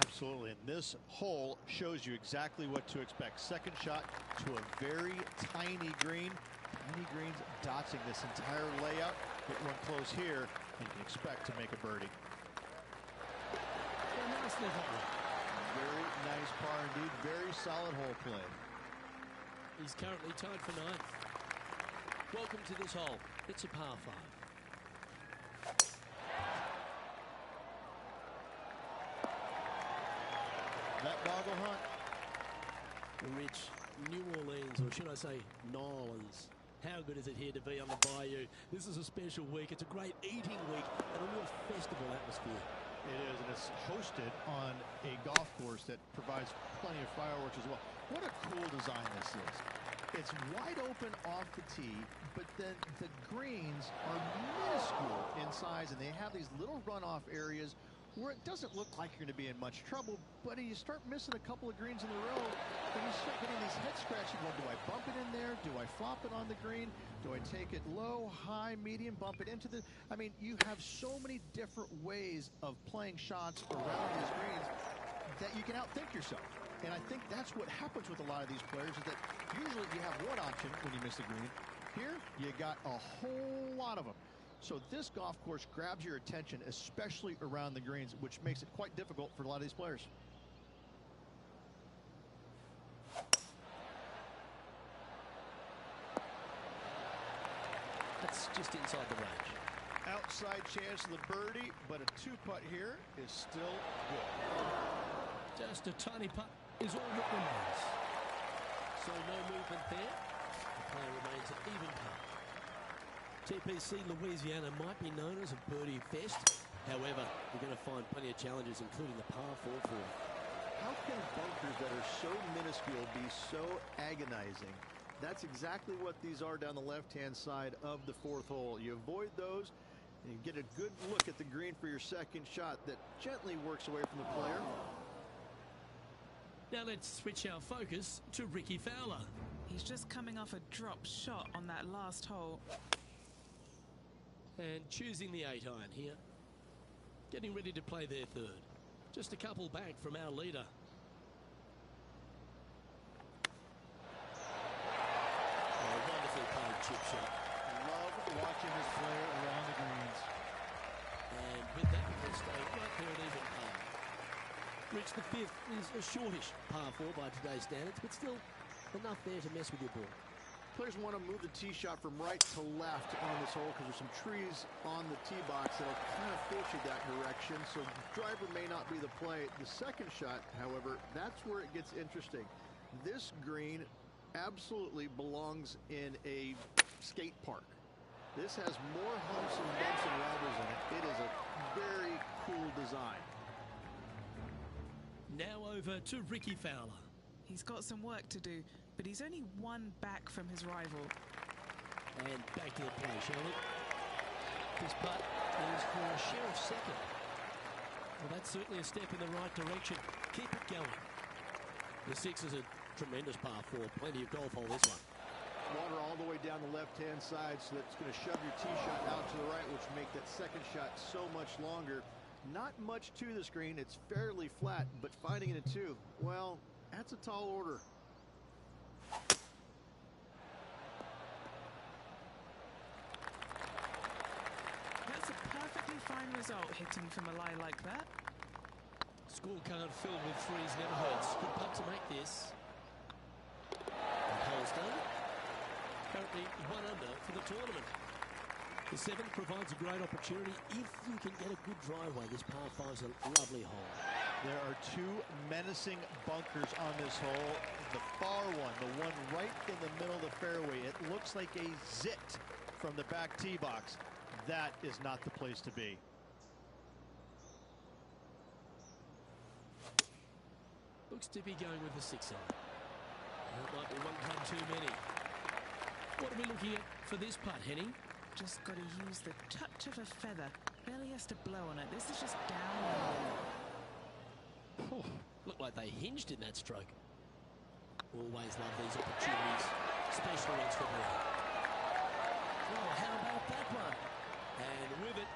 Absolutely, and this hole shows you exactly what to expect. Second shot to a very tiny green. Tiny greens dotting this entire layout. Hit one close here, and you can expect to make a birdie. Very nice par indeed. Very solid hole play. He's currently tied for 9th. Welcome to this hole. It's a par 5. That boggle hunt. Rich, New Orleans, or should I say New Orleans. How good is it here to be on the Bayou? This is a special week. It's a great eating week and a real festival atmosphere. It is, and it's hosted on a golf course that provides plenty of fireworks as well. What a cool design this is. It's wide open off the tee, but then the greens are minuscule in size, and they have these little runoff areas where it doesn't look like you're going to be in much trouble, but you start missing a couple of greens in a row, and you start getting these head scratching. Well, do I bump it in there? Do I flop it on the green? Do I take it low, high, medium, bump it into the... I mean, you have so many different ways of playing shots around these greens that you can outthink yourself. And I think that's what happens with a lot of these players, is that usually you have one option when you miss a green. Here, you got a whole lot of them. So this golf course grabs your attention, especially around the greens, which makes it quite difficult for a lot of these players. That's just inside the range. Outside chance of the birdie, but a 2-putt here is still good. Just a tiny putt is all that remains. So no movement there. The play remains an even par. TPC Louisiana might be known as a birdie fest. However, you're going to find plenty of challenges, including the par 4 for it. How can bunkers that are so minuscule be so agonizing? That's exactly what these are down the left-hand side of the 4th hole. You avoid those, and you get a good look at the green for your second shot that gently works away from the player. Now let's switch our focus to Rickie Fowler. He's just coming off a drop shot on that last hole. And choosing the 8-iron here. Getting ready to play their 3rd. Just a couple back from our leader. Oh, wonderfully played chip shot. Love watching this player around the greens. And with that, we'll stay right there at even par. Rich, the 5th is a shortish par 4 by today's standards, but still enough there to mess with your ball. Players want to move the tee shot from right to left on this hole because there's some trees on the tee box that'll kind of force you that direction, so driver may not be the play. The second shot, however, that's where it gets interesting. This green absolutely belongs in a skate park. This has more humps and bumps and wobbles in it. It is a very cool design. Now over to Rickie Fowler. He's got some work to do, but he's only 1 back from his rival. And back to the play, shall we? This putt is for a sheriff 2nd. Well, that's certainly a step in the right direction. Keep it going. The 6 is a tremendous par 4. Plenty of golf hole, this one. Water all the way down the left-hand side, so that's going to shove your tee shot out to the right, which will make that second shot so much longer. Not much to this green. It's fairly flat, but finding it in 2, well, that's a tall order. That's a perfectly fine result, hitting from a lie like that. Scorecard filled with 3s never hurts. Good putt to make this. And hole's done. Currently 1 under for the tournament. The 7th provides a great opportunity if you can get a good driveway. This par 5 is a lovely hole. There are 2 menacing bunkers on this hole. The far one, the one right in the middle of the fairway, it looks like a zit from the back tee box. That is not the place to be. Looks to be going with the 6-iron. That might be 1 club too many. What are we looking at for this putt, Henny? Just got to use the touch of a feather. Barely has to blow on it. This is just down. Oh, looked like they hinged in that stroke. Always love these opportunities, especially ones for me. Oh, how about that one? And with it,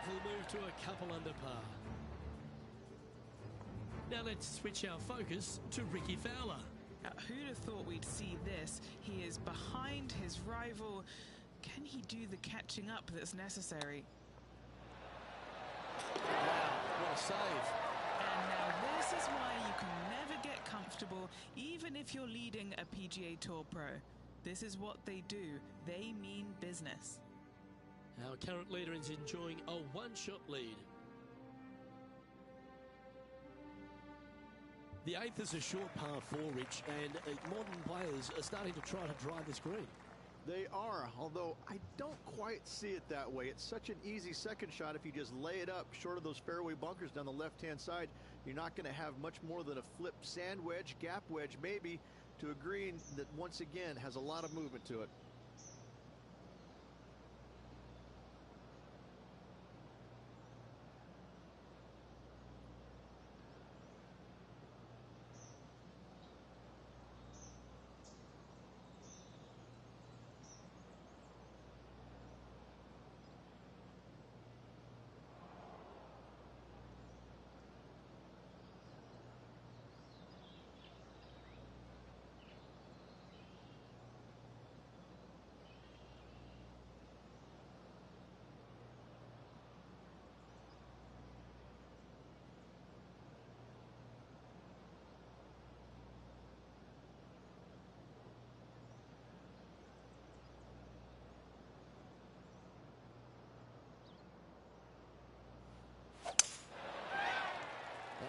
Now let's switch our focus to Rickie Fowler. Who'd have thought we'd see this? He is behind his rival. Can he do the catching up that's necessary? Wow, what a save. And now this is why you can never get comfortable, even if you're leading a PGA Tour pro. This is what they do. They mean business. Our current leader is enjoying a one-shot lead. The eighth is a short par 4, Rich, and modern players are starting to try to drive this green. They are, although I don't quite see it that way. It's such an easy second shot if you just lay it up short of those fairway bunkers down the left-hand side. You're not going to have much more than a flip sand wedge, gap wedge maybe, to a green that once again has a lot of movement to it.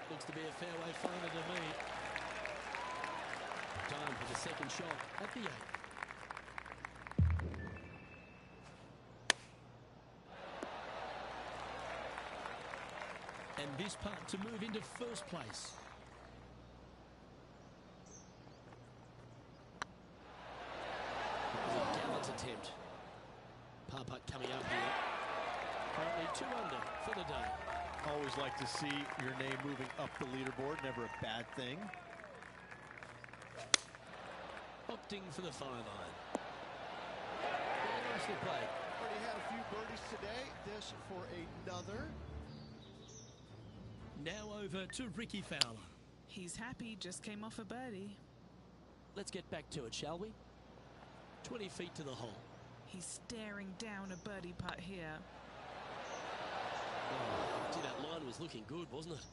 Looks to be a fairway finder to me. Time for the second shot at the 8th. And this putt to move into first place. That was a gallant attempt. Par putt coming up here. Currently 2 under for the day. Always like to see your name moving up the leaderboard. Never a bad thing. Opting for the fire line. Very nicely played. Already had a few birdies today. This for another. Now over to Rickie Fowler. He's happy, just came off a birdie. Let's get back to it, shall we? 20 feet to the hole. He's staring down a birdie putt here. Oh, gee, that line was looking good, wasn't it?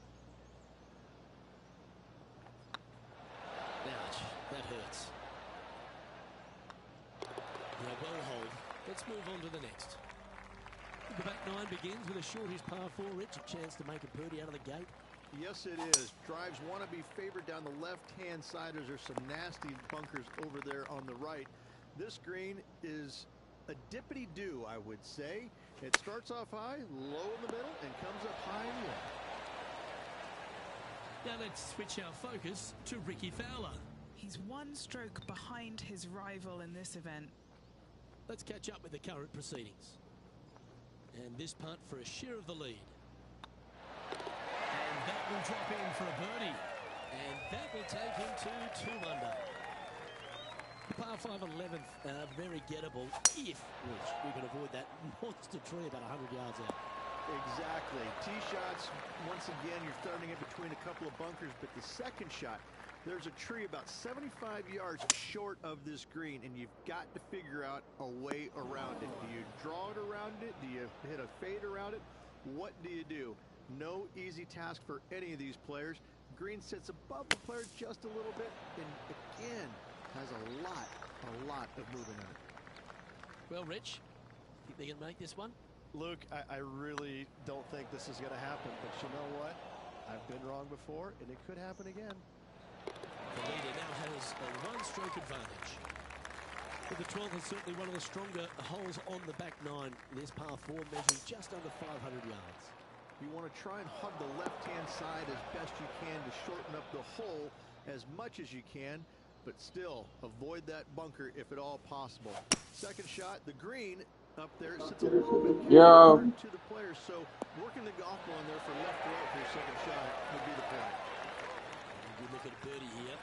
Ouch, that hurts. Yeah, well hold. Let's move on to the next. The back 9 begins with a shortish par 4, Rich. A chance to make a birdie out of the gate. Yes, it is. Drives want to be favored down the left-hand side as there's some nasty bunkers over there on the right. This green is a dippity-do, I would say. It starts off high, low in the middle, and comes up high in the end. Now let's switch our focus to Rickie Fowler. He's 1 stroke behind his rival in this event. Let's catch up with the current proceedings. And this putt for a share of the lead. And that will drop in for a birdie. And that will take him to 2 under. The par 5 11th, very gettable if we can avoid that monster tree about 100 yards out. Exactly. Tee shots, once again, you're starting in between a couple of bunkers, but the second shot, there's a tree about 75 yards short of this green, and you've got to figure out a way around it. Do you draw it around it? Do you hit a fade around it? What do you do? No easy task for any of these players. Green sits above the player just a little bit, and again, has a lot of movement in it. Well, Rich, think they can make this one? Luke, I really don't think this is going to happen, but you know what? I've been wrong before, and it could happen again. The leader now has a 1-stroke advantage. But the 12th is certainly one of the stronger holes on the back 9. This par 4 measuring just under 500 yards. You want to try and hug the left-hand side as best you can to shorten up the hole as much as you can, but still avoid that bunker if at all possible. Second shot, the green up there sits a little bit to the players, so working the golf ball in there for left to right for your second shot would be the play. Good look at birdie here.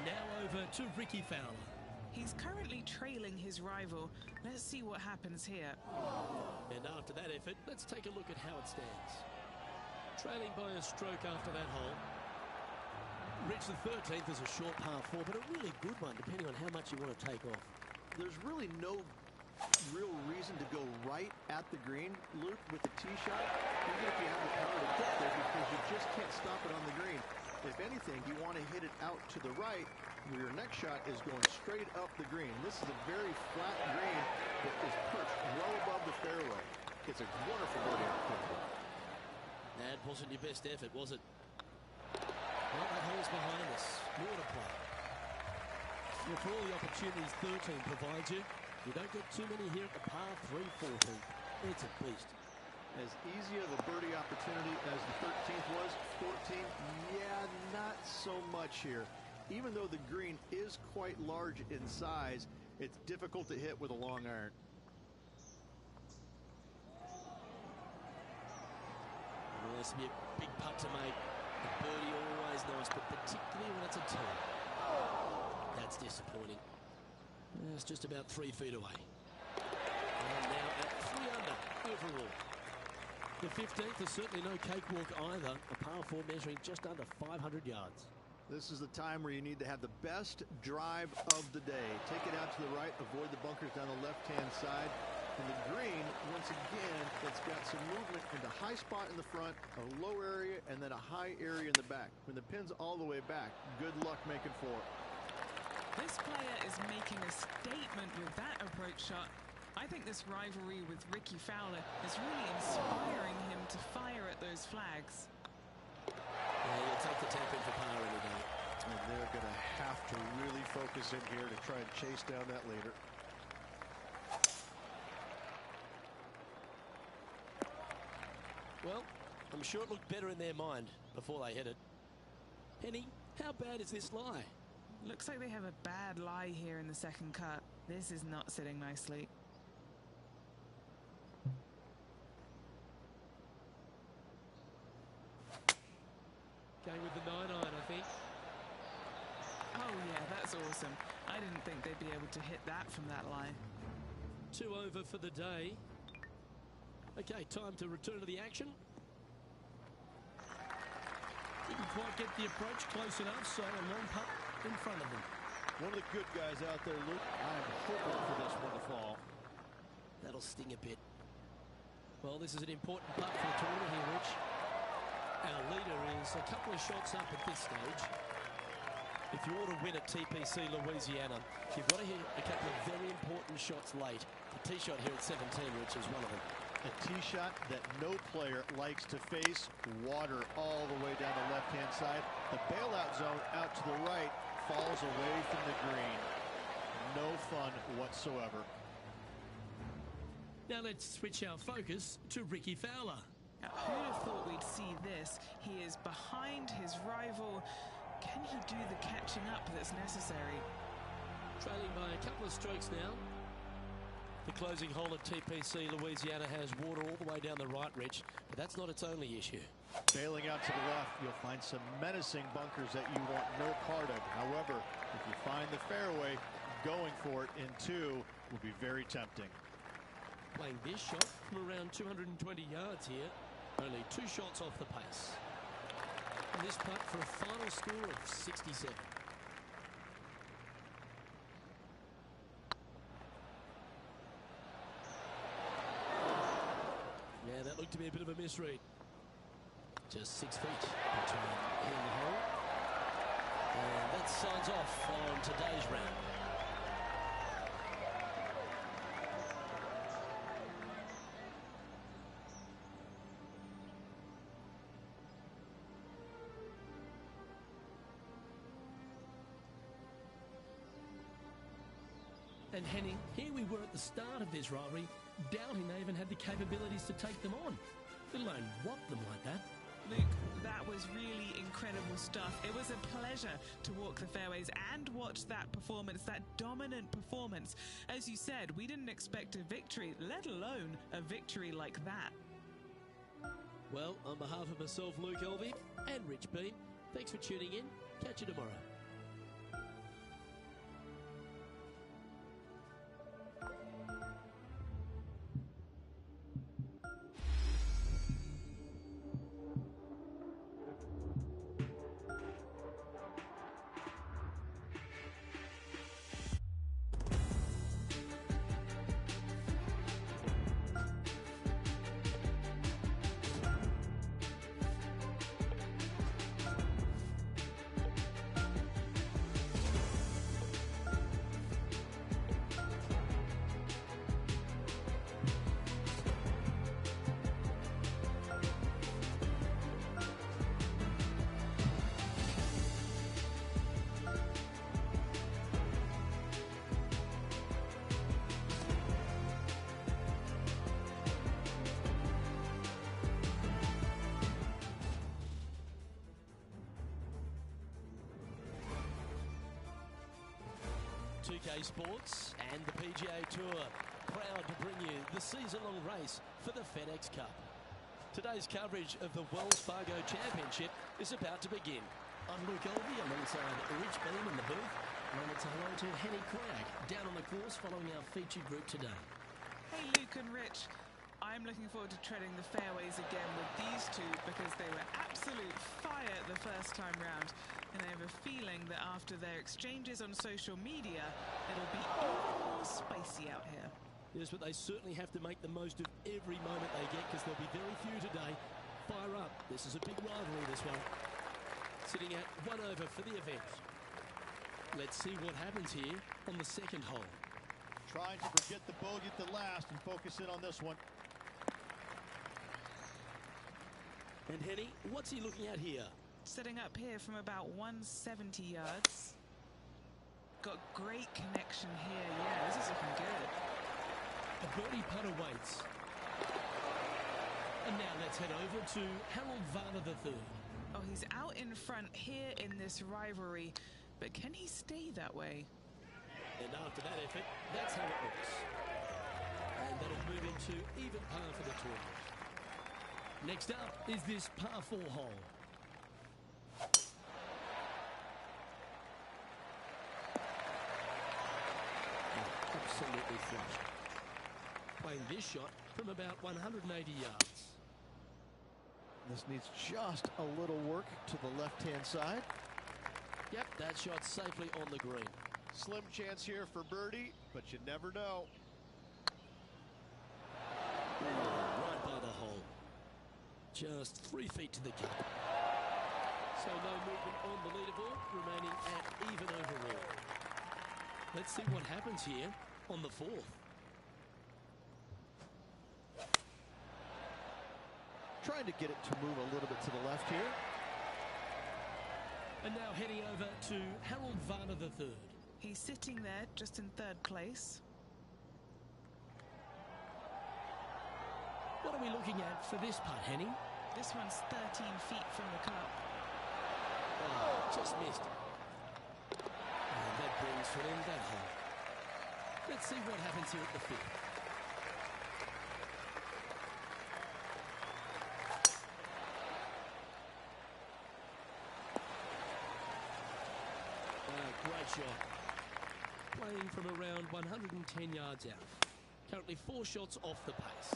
Now over to Rickie Fowler. He's currently trailing his rival. Let's see what happens here. And after that effort, let's take a look at how it stands. Trailing by a stroke after that hole. Rich, the 13th is a short par 4, but a really good one, depending on how much you want to take off. There's really no real reason to go right at the green, Luke, with the tee shot, even if you have the power to get there, because you just can't stop it on the green. If anything, you want to hit it out to the right, where your next shot is going straight up the green. This is a very flat green that is perched well above the fairway. It's a wonderful birdie opportunity. That wasn't your best effort, was it? Well, that hole's behind us. More to play. Well, for all the opportunities 13 provides you, you don't get too many here at the par 3 14. It's a beast. As easy of a birdie opportunity as the 13th was, 14, yeah, not so much here. Even though the green is quite large in size, it's difficult to hit with a long iron. Well, this will be a big putt to make. A birdie always nice, but particularly when it's a two. That's disappointing. It's just about 3 feet away. And now at 3 under overall. The 15th is certainly no cakewalk either. A par 4 measuring just under 500 yards. This is the time where you need to have the best drive of the day. Take it out to the right, avoid the bunkers down the left-hand side. And the green, once again, it's got some movement into a high spot in the front, a low area, and then a high area in the back. When the pin's all the way back, good luck making 4. This player is making a statement with that approach shot. I think this rivalry with Rickie Fowler is really inspiring him to fire at those flags. Yeah, you'll take the tap in for par any day. And they're going to have to really focus in here to try and chase down that leader. Well, I'm sure it looked better in their mind before they hit it. Henny, how bad is this lie? Looks like they have a bad lie here in the second cut. This is not sitting nicely. Going with the 9-iron, I think. Oh yeah, that's awesome. I didn't think they'd be able to hit that from that line. 2 over for the day. Okay, time to return to the action. Didn't quite get the approach close enough, so a long putt in front of them. One of the good guys out there, Luke. I'm hoping for this one to fall. That'll sting a bit. Well, this is an important putt for the tournament here, Rich. Our leader is a couple of shots up at this stage. If you want to win at TPC Louisiana, you've got to hit a couple of very important shots late. The tee shot here at 17, which is one of them. A tee shot that no player likes to face. Water all the way down the left-hand side. The bailout zone out to the right falls away from the green. No fun whatsoever. Now let's switch our focus to Rickie Fowler. Now, who'd have thought we'd see this? He is behind his rival. Can he do the catching up that's necessary? Trailing by a couple of strokes now. The closing hole at TPC Louisiana has water all the way down the right, Rich, but that's not its only issue. Bailing out to the left, you'll find some menacing bunkers that you want no part of. However, if you find the fairway, going for it in 2 will be very tempting. Playing this shot from around 220 yards here, only 2 shots off the pace. And this putt for a final score of 67. Yeah, that looked to be a bit of a misread. Just 6 feet between here and the hole. And that signs off on today's round. And Henning, here we were at the start of this rivalry, doubting they even had the capabilities to take them on, let alone whop them like that. Luke, that was really incredible stuff. It was a pleasure to walk the fairways and watch that performance, that dominant performance. As you said, we didn't expect a victory, let alone a victory like that. Well, on behalf of myself, Luke Elvey, and Rich Beem, thanks for tuning in. Catch you tomorrow. 2K Sports and the PGA Tour, proud to bring you the season-long race for the FedEx Cup. Today's coverage of the Wells Fargo Championship is about to begin. I'm Luke Elvey, alongside Rich Beam in the booth. And let's say hello to Henny Cragg, down on the course following our featured group today. Hey Luke and Rich, I'm looking forward to treading the fairways again with these two because they were absolute fire the first time round. And I have a feeling that after their exchanges on social media, it'll be even more spicy out here. Yes, but they certainly have to make the most of every moment they get because there'll be very few today. Fire up. This is a big rivalry, this one. Sitting at 1 over for the event. Let's see what happens here on the second hole. Trying to forget the bogey at the last and focus in on this one. And Henny, what's he looking at here? Setting up here from about 170 yards. Got great connection here. Yeah, this is looking good. A birdie putt awaits. And now let's head over to Harold Varner III. Oh, he's out in front here in this rivalry, but can he stay that way? And after that effort, that's how it looks. And that'll move into even par for the tournament. Next up is this par 4 hole. Absolutely flush. Playing this shot from about 180 yards. This needs just a little work to the left-hand side. Yep, that shot's safely on the green. Slim chance here for birdie, but you never know. Right by the hole. Just 3 feet to the cup. So no movement on the leaderboard, remaining at even overall. Let's see what happens here on the 4th. Trying to get it to move a little bit to the left here. And now heading over to Harold Varner III. He's sitting there just in 3rd place. What are we looking at for this putt, Henny? This one's 13 feet from the cup. Oh, just missed. And that brings for them that hole. Let's see what happens here at the 5th. Great shot. Playing from around 110 yards out. Currently 4 shots off the pace.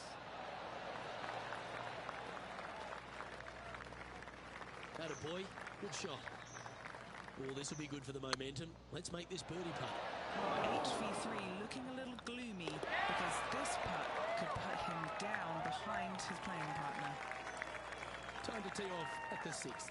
Attaboy, good shot. Oh, this will be good for the momentum. Let's make this birdie putt. Oh, HV3 looking a little gloomy because this putt could put him down behind his playing partner. Time to tee off at the 6th.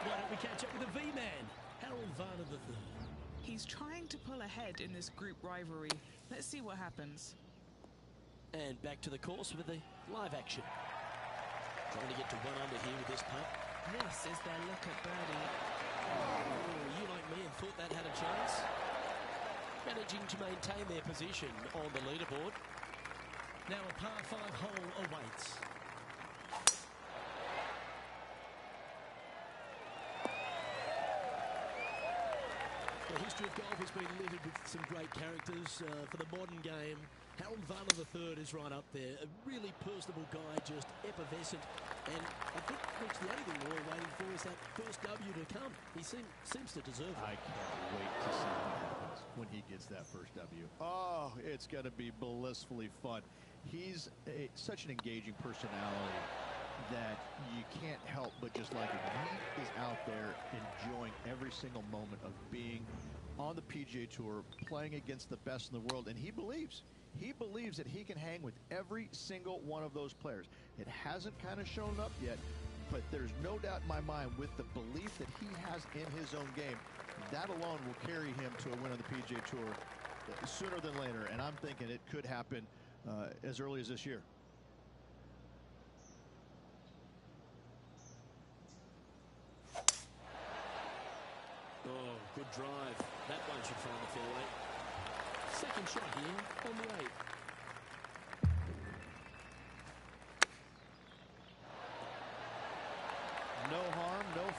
Why don't we catch up with the V-Man, Harold Varner III. He's trying to pull ahead in this group rivalry. Let's see what happens. And back to the course with the live action. Trying to get to 1 under here with this putt. This is their look at birdie. Oh, you like me and thought that had a chance? Managing to maintain their position on the leaderboard. Now a par 5 hole awaits. The history of golf has been littered with some great characters for the modern game. Harold Varner III is right up there. A really personable guy, just effervescent. And I think Rich, the only thing we're all waiting for is that first W to come. He seems to deserve it. I can't wait to see what happens when he gets that first W. Oh, it's going to be blissfully fun. He's such an engaging personality that you can't help but just like him. He is out there enjoying every single moment of being on the PGA Tour, playing against the best in the world, and he believes that he can hang with every single one of those players. It hasn't kind of shown up yet, but there's no doubt in my mind with the belief that he has in his own game, that alone will carry him to a win on the PGA Tour sooner than later, and I'm thinking it could happen as early as this year. Oh, good drive. That one should find the fairway. Second shot here on the 8th.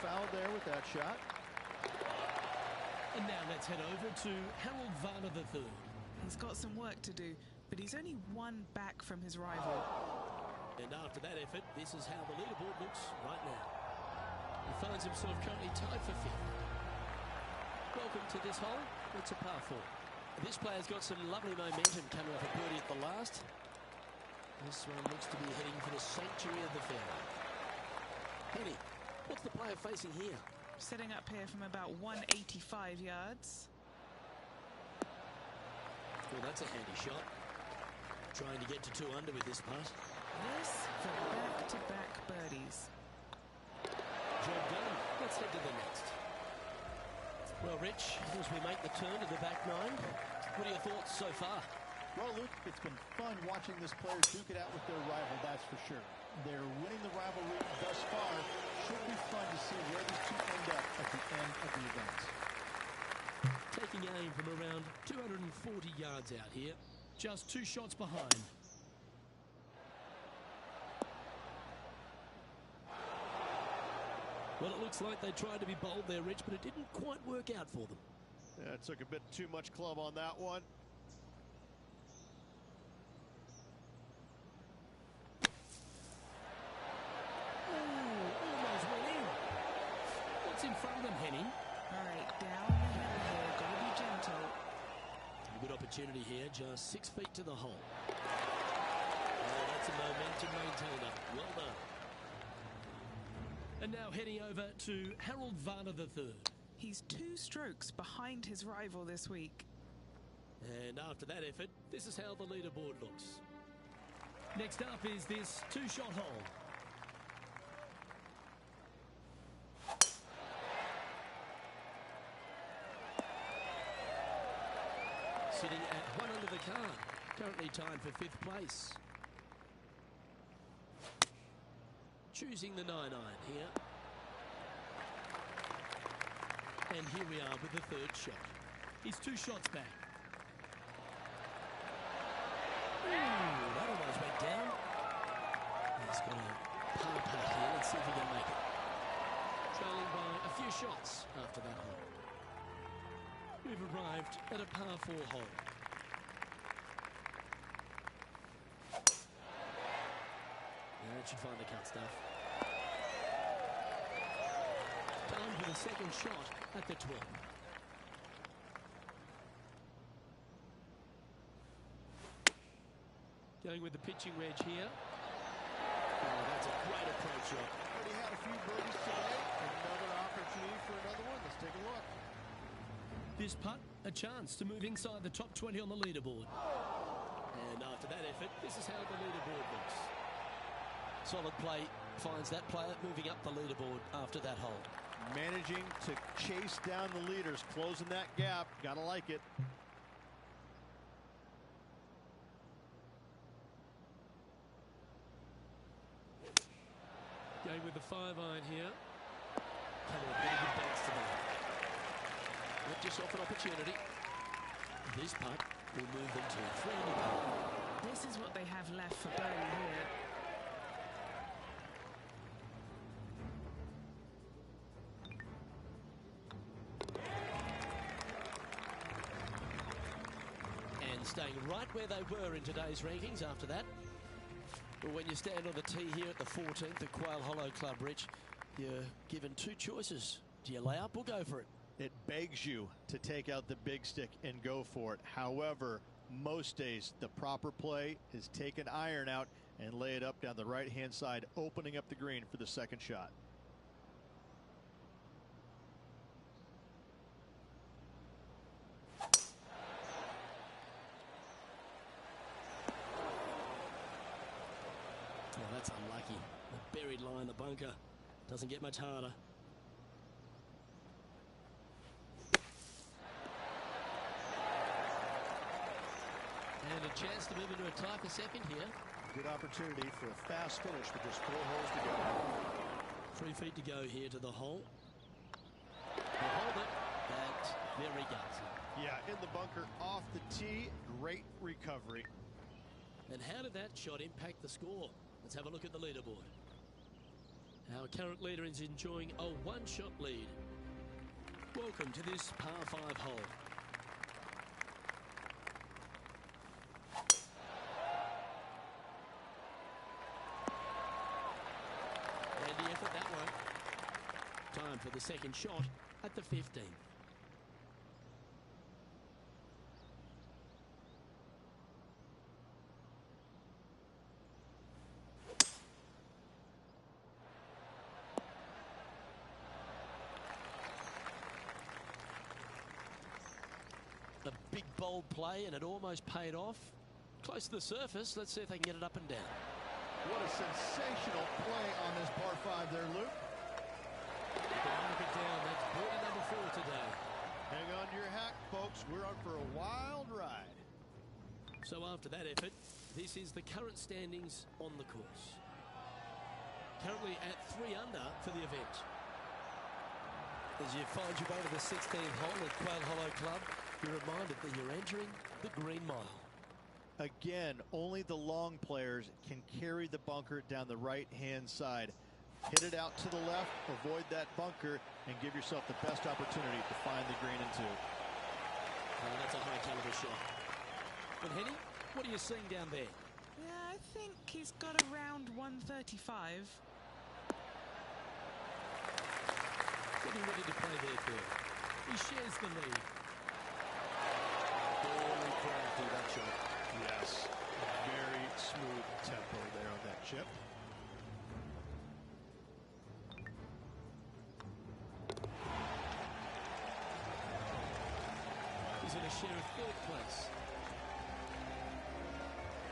foul there with that shot. And now let's head over to Harold Varner III. He's got some work to do, but he's only one back from his rival. And after that effort, this is how the leaderboard looks right now. He finds himself currently tied for 5th. Welcome to this hole. It's a par 4. This player's got some lovely momentum coming off a birdie at the last. This one looks to be heading for the sanctuary of the fairway. Henny, what's the player facing here? Setting up here from about 185 yards. Well, that's a handy shot. Trying to get to 2 under with this putt. This for back-to-back birdies. Job done. Let's head to the next. Well, Rich, as we make the turn to the back 9, what are your thoughts so far? Well, Luke, it's been fun watching this player duke it out with their rival, that's for sure. They're winning the rivalry thus far. Should be fun to see where these two end up at the end of the event. Taking aim from around 240 yards out here. Just 2 shots behind. Well, it looks like they tried to be bold there, Rich, but it didn't quite work out for them. Yeah, it took a bit too much club on that one. Almost went in. What's in front of them, Henning? All right, down the hill here. Got to be gentle. A good opportunity here, just 6 feet to the hole. Oh, that's a momentum maintainer. Well done. And now heading over to Harold Varner III. He's 2 strokes behind his rival this week. And after that effort, this is how the leaderboard looks. Next up is this 2-shot hole. Sitting at 1 under the card, currently tied for 5th place. Choosing the 9-iron here. And here we are with the 3rd shot. He's 2 shots back. Ooh, that almost went down. He's got a par putt here. Let's see if he can make it. Trailing by a few shots after that hole. We've arrived at a par 4 hole. That should find the cut stuff. Time for the 2nd shot at the 12. Going with the pitching wedge here. Oh, that's a great approach shot. Already had a few birdies today. Another opportunity for another one. Let's take a look. This putt, a chance to move inside the top 20 on the leaderboard. And after that effort, this is how the leaderboard looks. Solid play finds that player moving up the leaderboard after that hole. Managing to chase down the leaders, closing that gap. Gotta like it. Going with the 5-iron here. Come on, very good bounce today. Left yourself an opportunity. This putt will move them to 3 under. This is what they have left for birdie here. And staying right where they were in today's rankings after that. But when you stand on the tee here at the 14th at Quail Hollow Club, Rich, you're given 2 choices. Do you lay up or go for it? It begs you to take out the big stick and go for it. However, most days the proper play is take an iron out and lay it up down the right-hand side, opening up the green for the 2nd shot. Oh, that's unlucky. A buried line, the bunker. Doesn't get much harder. And a chance to move into a tie for 2nd here. Good opportunity for a fast finish with just 4 holes to go. 3 feet to go here to the hole. He'll hold it, but there he goes. Yeah, in the bunker, off the tee. Great recovery. And how did that shot impact the score? Let's have a look at the leaderboard. Our current leader is enjoying a one-shot lead. Welcome to this par 5 hole. Handy effort that one. Time for the second shot at the 15. A big bold play, and it almost paid off. Close to the surface. Let's see if they can get it up and down. What a sensational play on this par 5 there, Luke. Mark it down. That's birdie number 4 today. Hang on to your hat, folks. We're on for a wild ride. So after that effort, this is the current standings on the course. Currently at 3 under for the event. As you find your way to the 16th hole at Quail Hollow Club, you're reminded that you're entering the Green Mile. Again, only the long players can carry the bunker down the right-hand side. Hit it out to the left, avoid that bunker, and give yourself the best opportunity to find the green in 2. Oh, that's a high caliber shot. But Henny, what are you seeing down there? Yeah, I think he's got around 135. Getting ready to play there, Phil. He shares the lead. Really crafty, that shot. Yes, very smooth tempo there on that chip. He's going to share a 3rd place.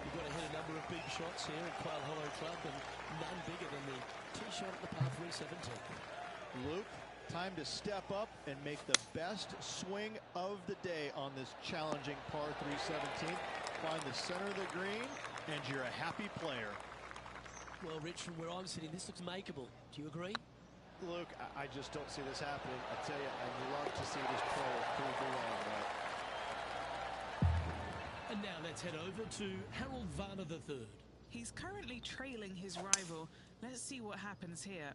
You've got to hit a number of big shots here at Quail Hollow Club, and none bigger than the tee shot at the par 3 17. Luke, time to step up and make the best swing of the day on this challenging par 3 17. Find the center of the green, and you're a happy player. Well, Rich, from where I'm sitting, this looks makeable. Do you agree? Luke, I just don't see this happening. I tell you, I'd love to see this player prove me wrong, but... And now let's head over to Harold Varner III. He's currently trailing his rival. Let's see what happens here.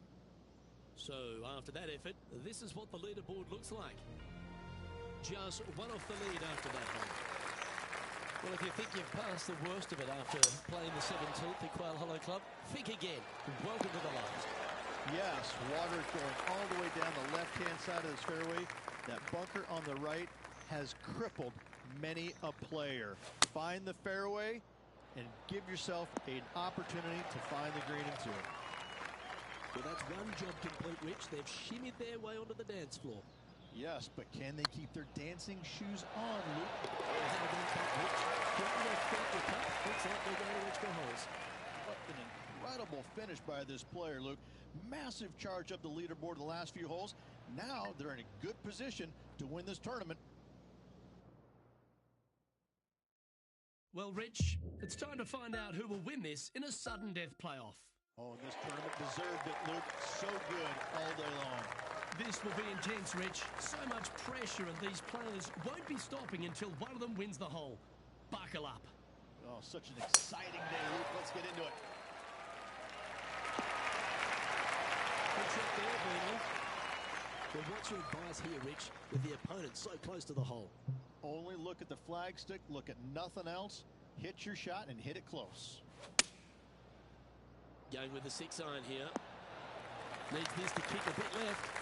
So, after that effort, this is what the leaderboard looks like. Just one off the lead after that hole. Well, if you think you've passed the worst of it after playing the 17th at Quail Hollow Club, think again. Welcome to the light. Yes, water going all the way down the left-hand side of this fairway. That bunker on the right has crippled many a player. Find the fairway and give yourself an opportunity to find the green in 2. Well, that's one job complete, Rich. They've shimmied their way onto the dance floor. Yes, but can they keep their dancing shoes on, Luke? What an incredible finish by this player, Luke. Massive charge up the leaderboard the last few holes. Now they're in a good position to win this tournament. Well, Rich, it's time to find out who will win this in a sudden death playoff. Oh, this tournament deserved it, Luke. So good all day long. This will be intense, Rich. So much pressure, and these players won't be stopping until one of them wins the hole. Buckle up. Oh, such an exciting day, Luke. Let's get into it. Good shot there, Bruno. Well, what's your advice here, Rich, with the opponent so close to the hole? Only look at the flagstick, look at nothing else. Hit your shot and hit it close. Going with the 6-iron here. Needs this to kick a bit left.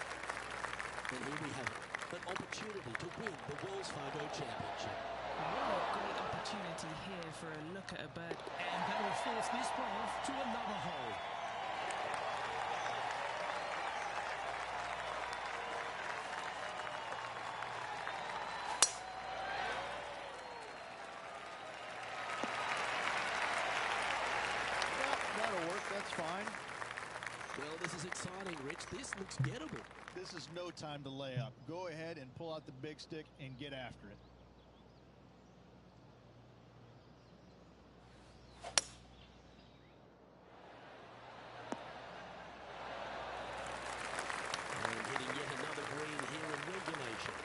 And here we have it. An opportunity to win the Wells Fargo Championship. What a great opportunity here for a look at a bird. And that will force this playoff to another hole. That'll work, that's fine. Well, this is exciting, Rich. This looks gettable. This is no time to lay up. Go ahead and pull out the big stick and get after it. And hitting yet another green here in regulation.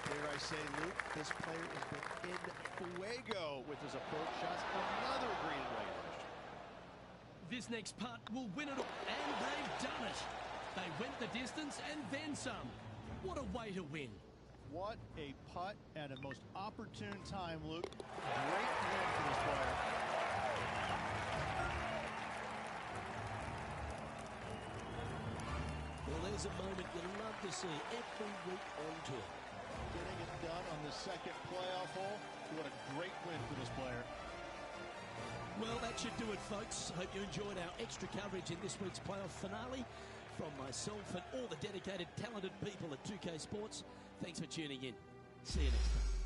Dare I say, Luke, this player has been in fuego with his approach shots. Another green in regulation. This next putt will win it all, and they've done it. They went the distance and then some. What a way to win. What a putt at a most opportune time, Luke. Great win for this player. Well, there's a moment you'd love to see every week on tour. Getting it done on the second playoff hole. What a great win for this player. Well, that should do it, folks. Hope you enjoyed our extra coverage in this week's playoff finale. From myself and all the dedicated, talented people at 2K Sports, thanks for tuning in. See you next time.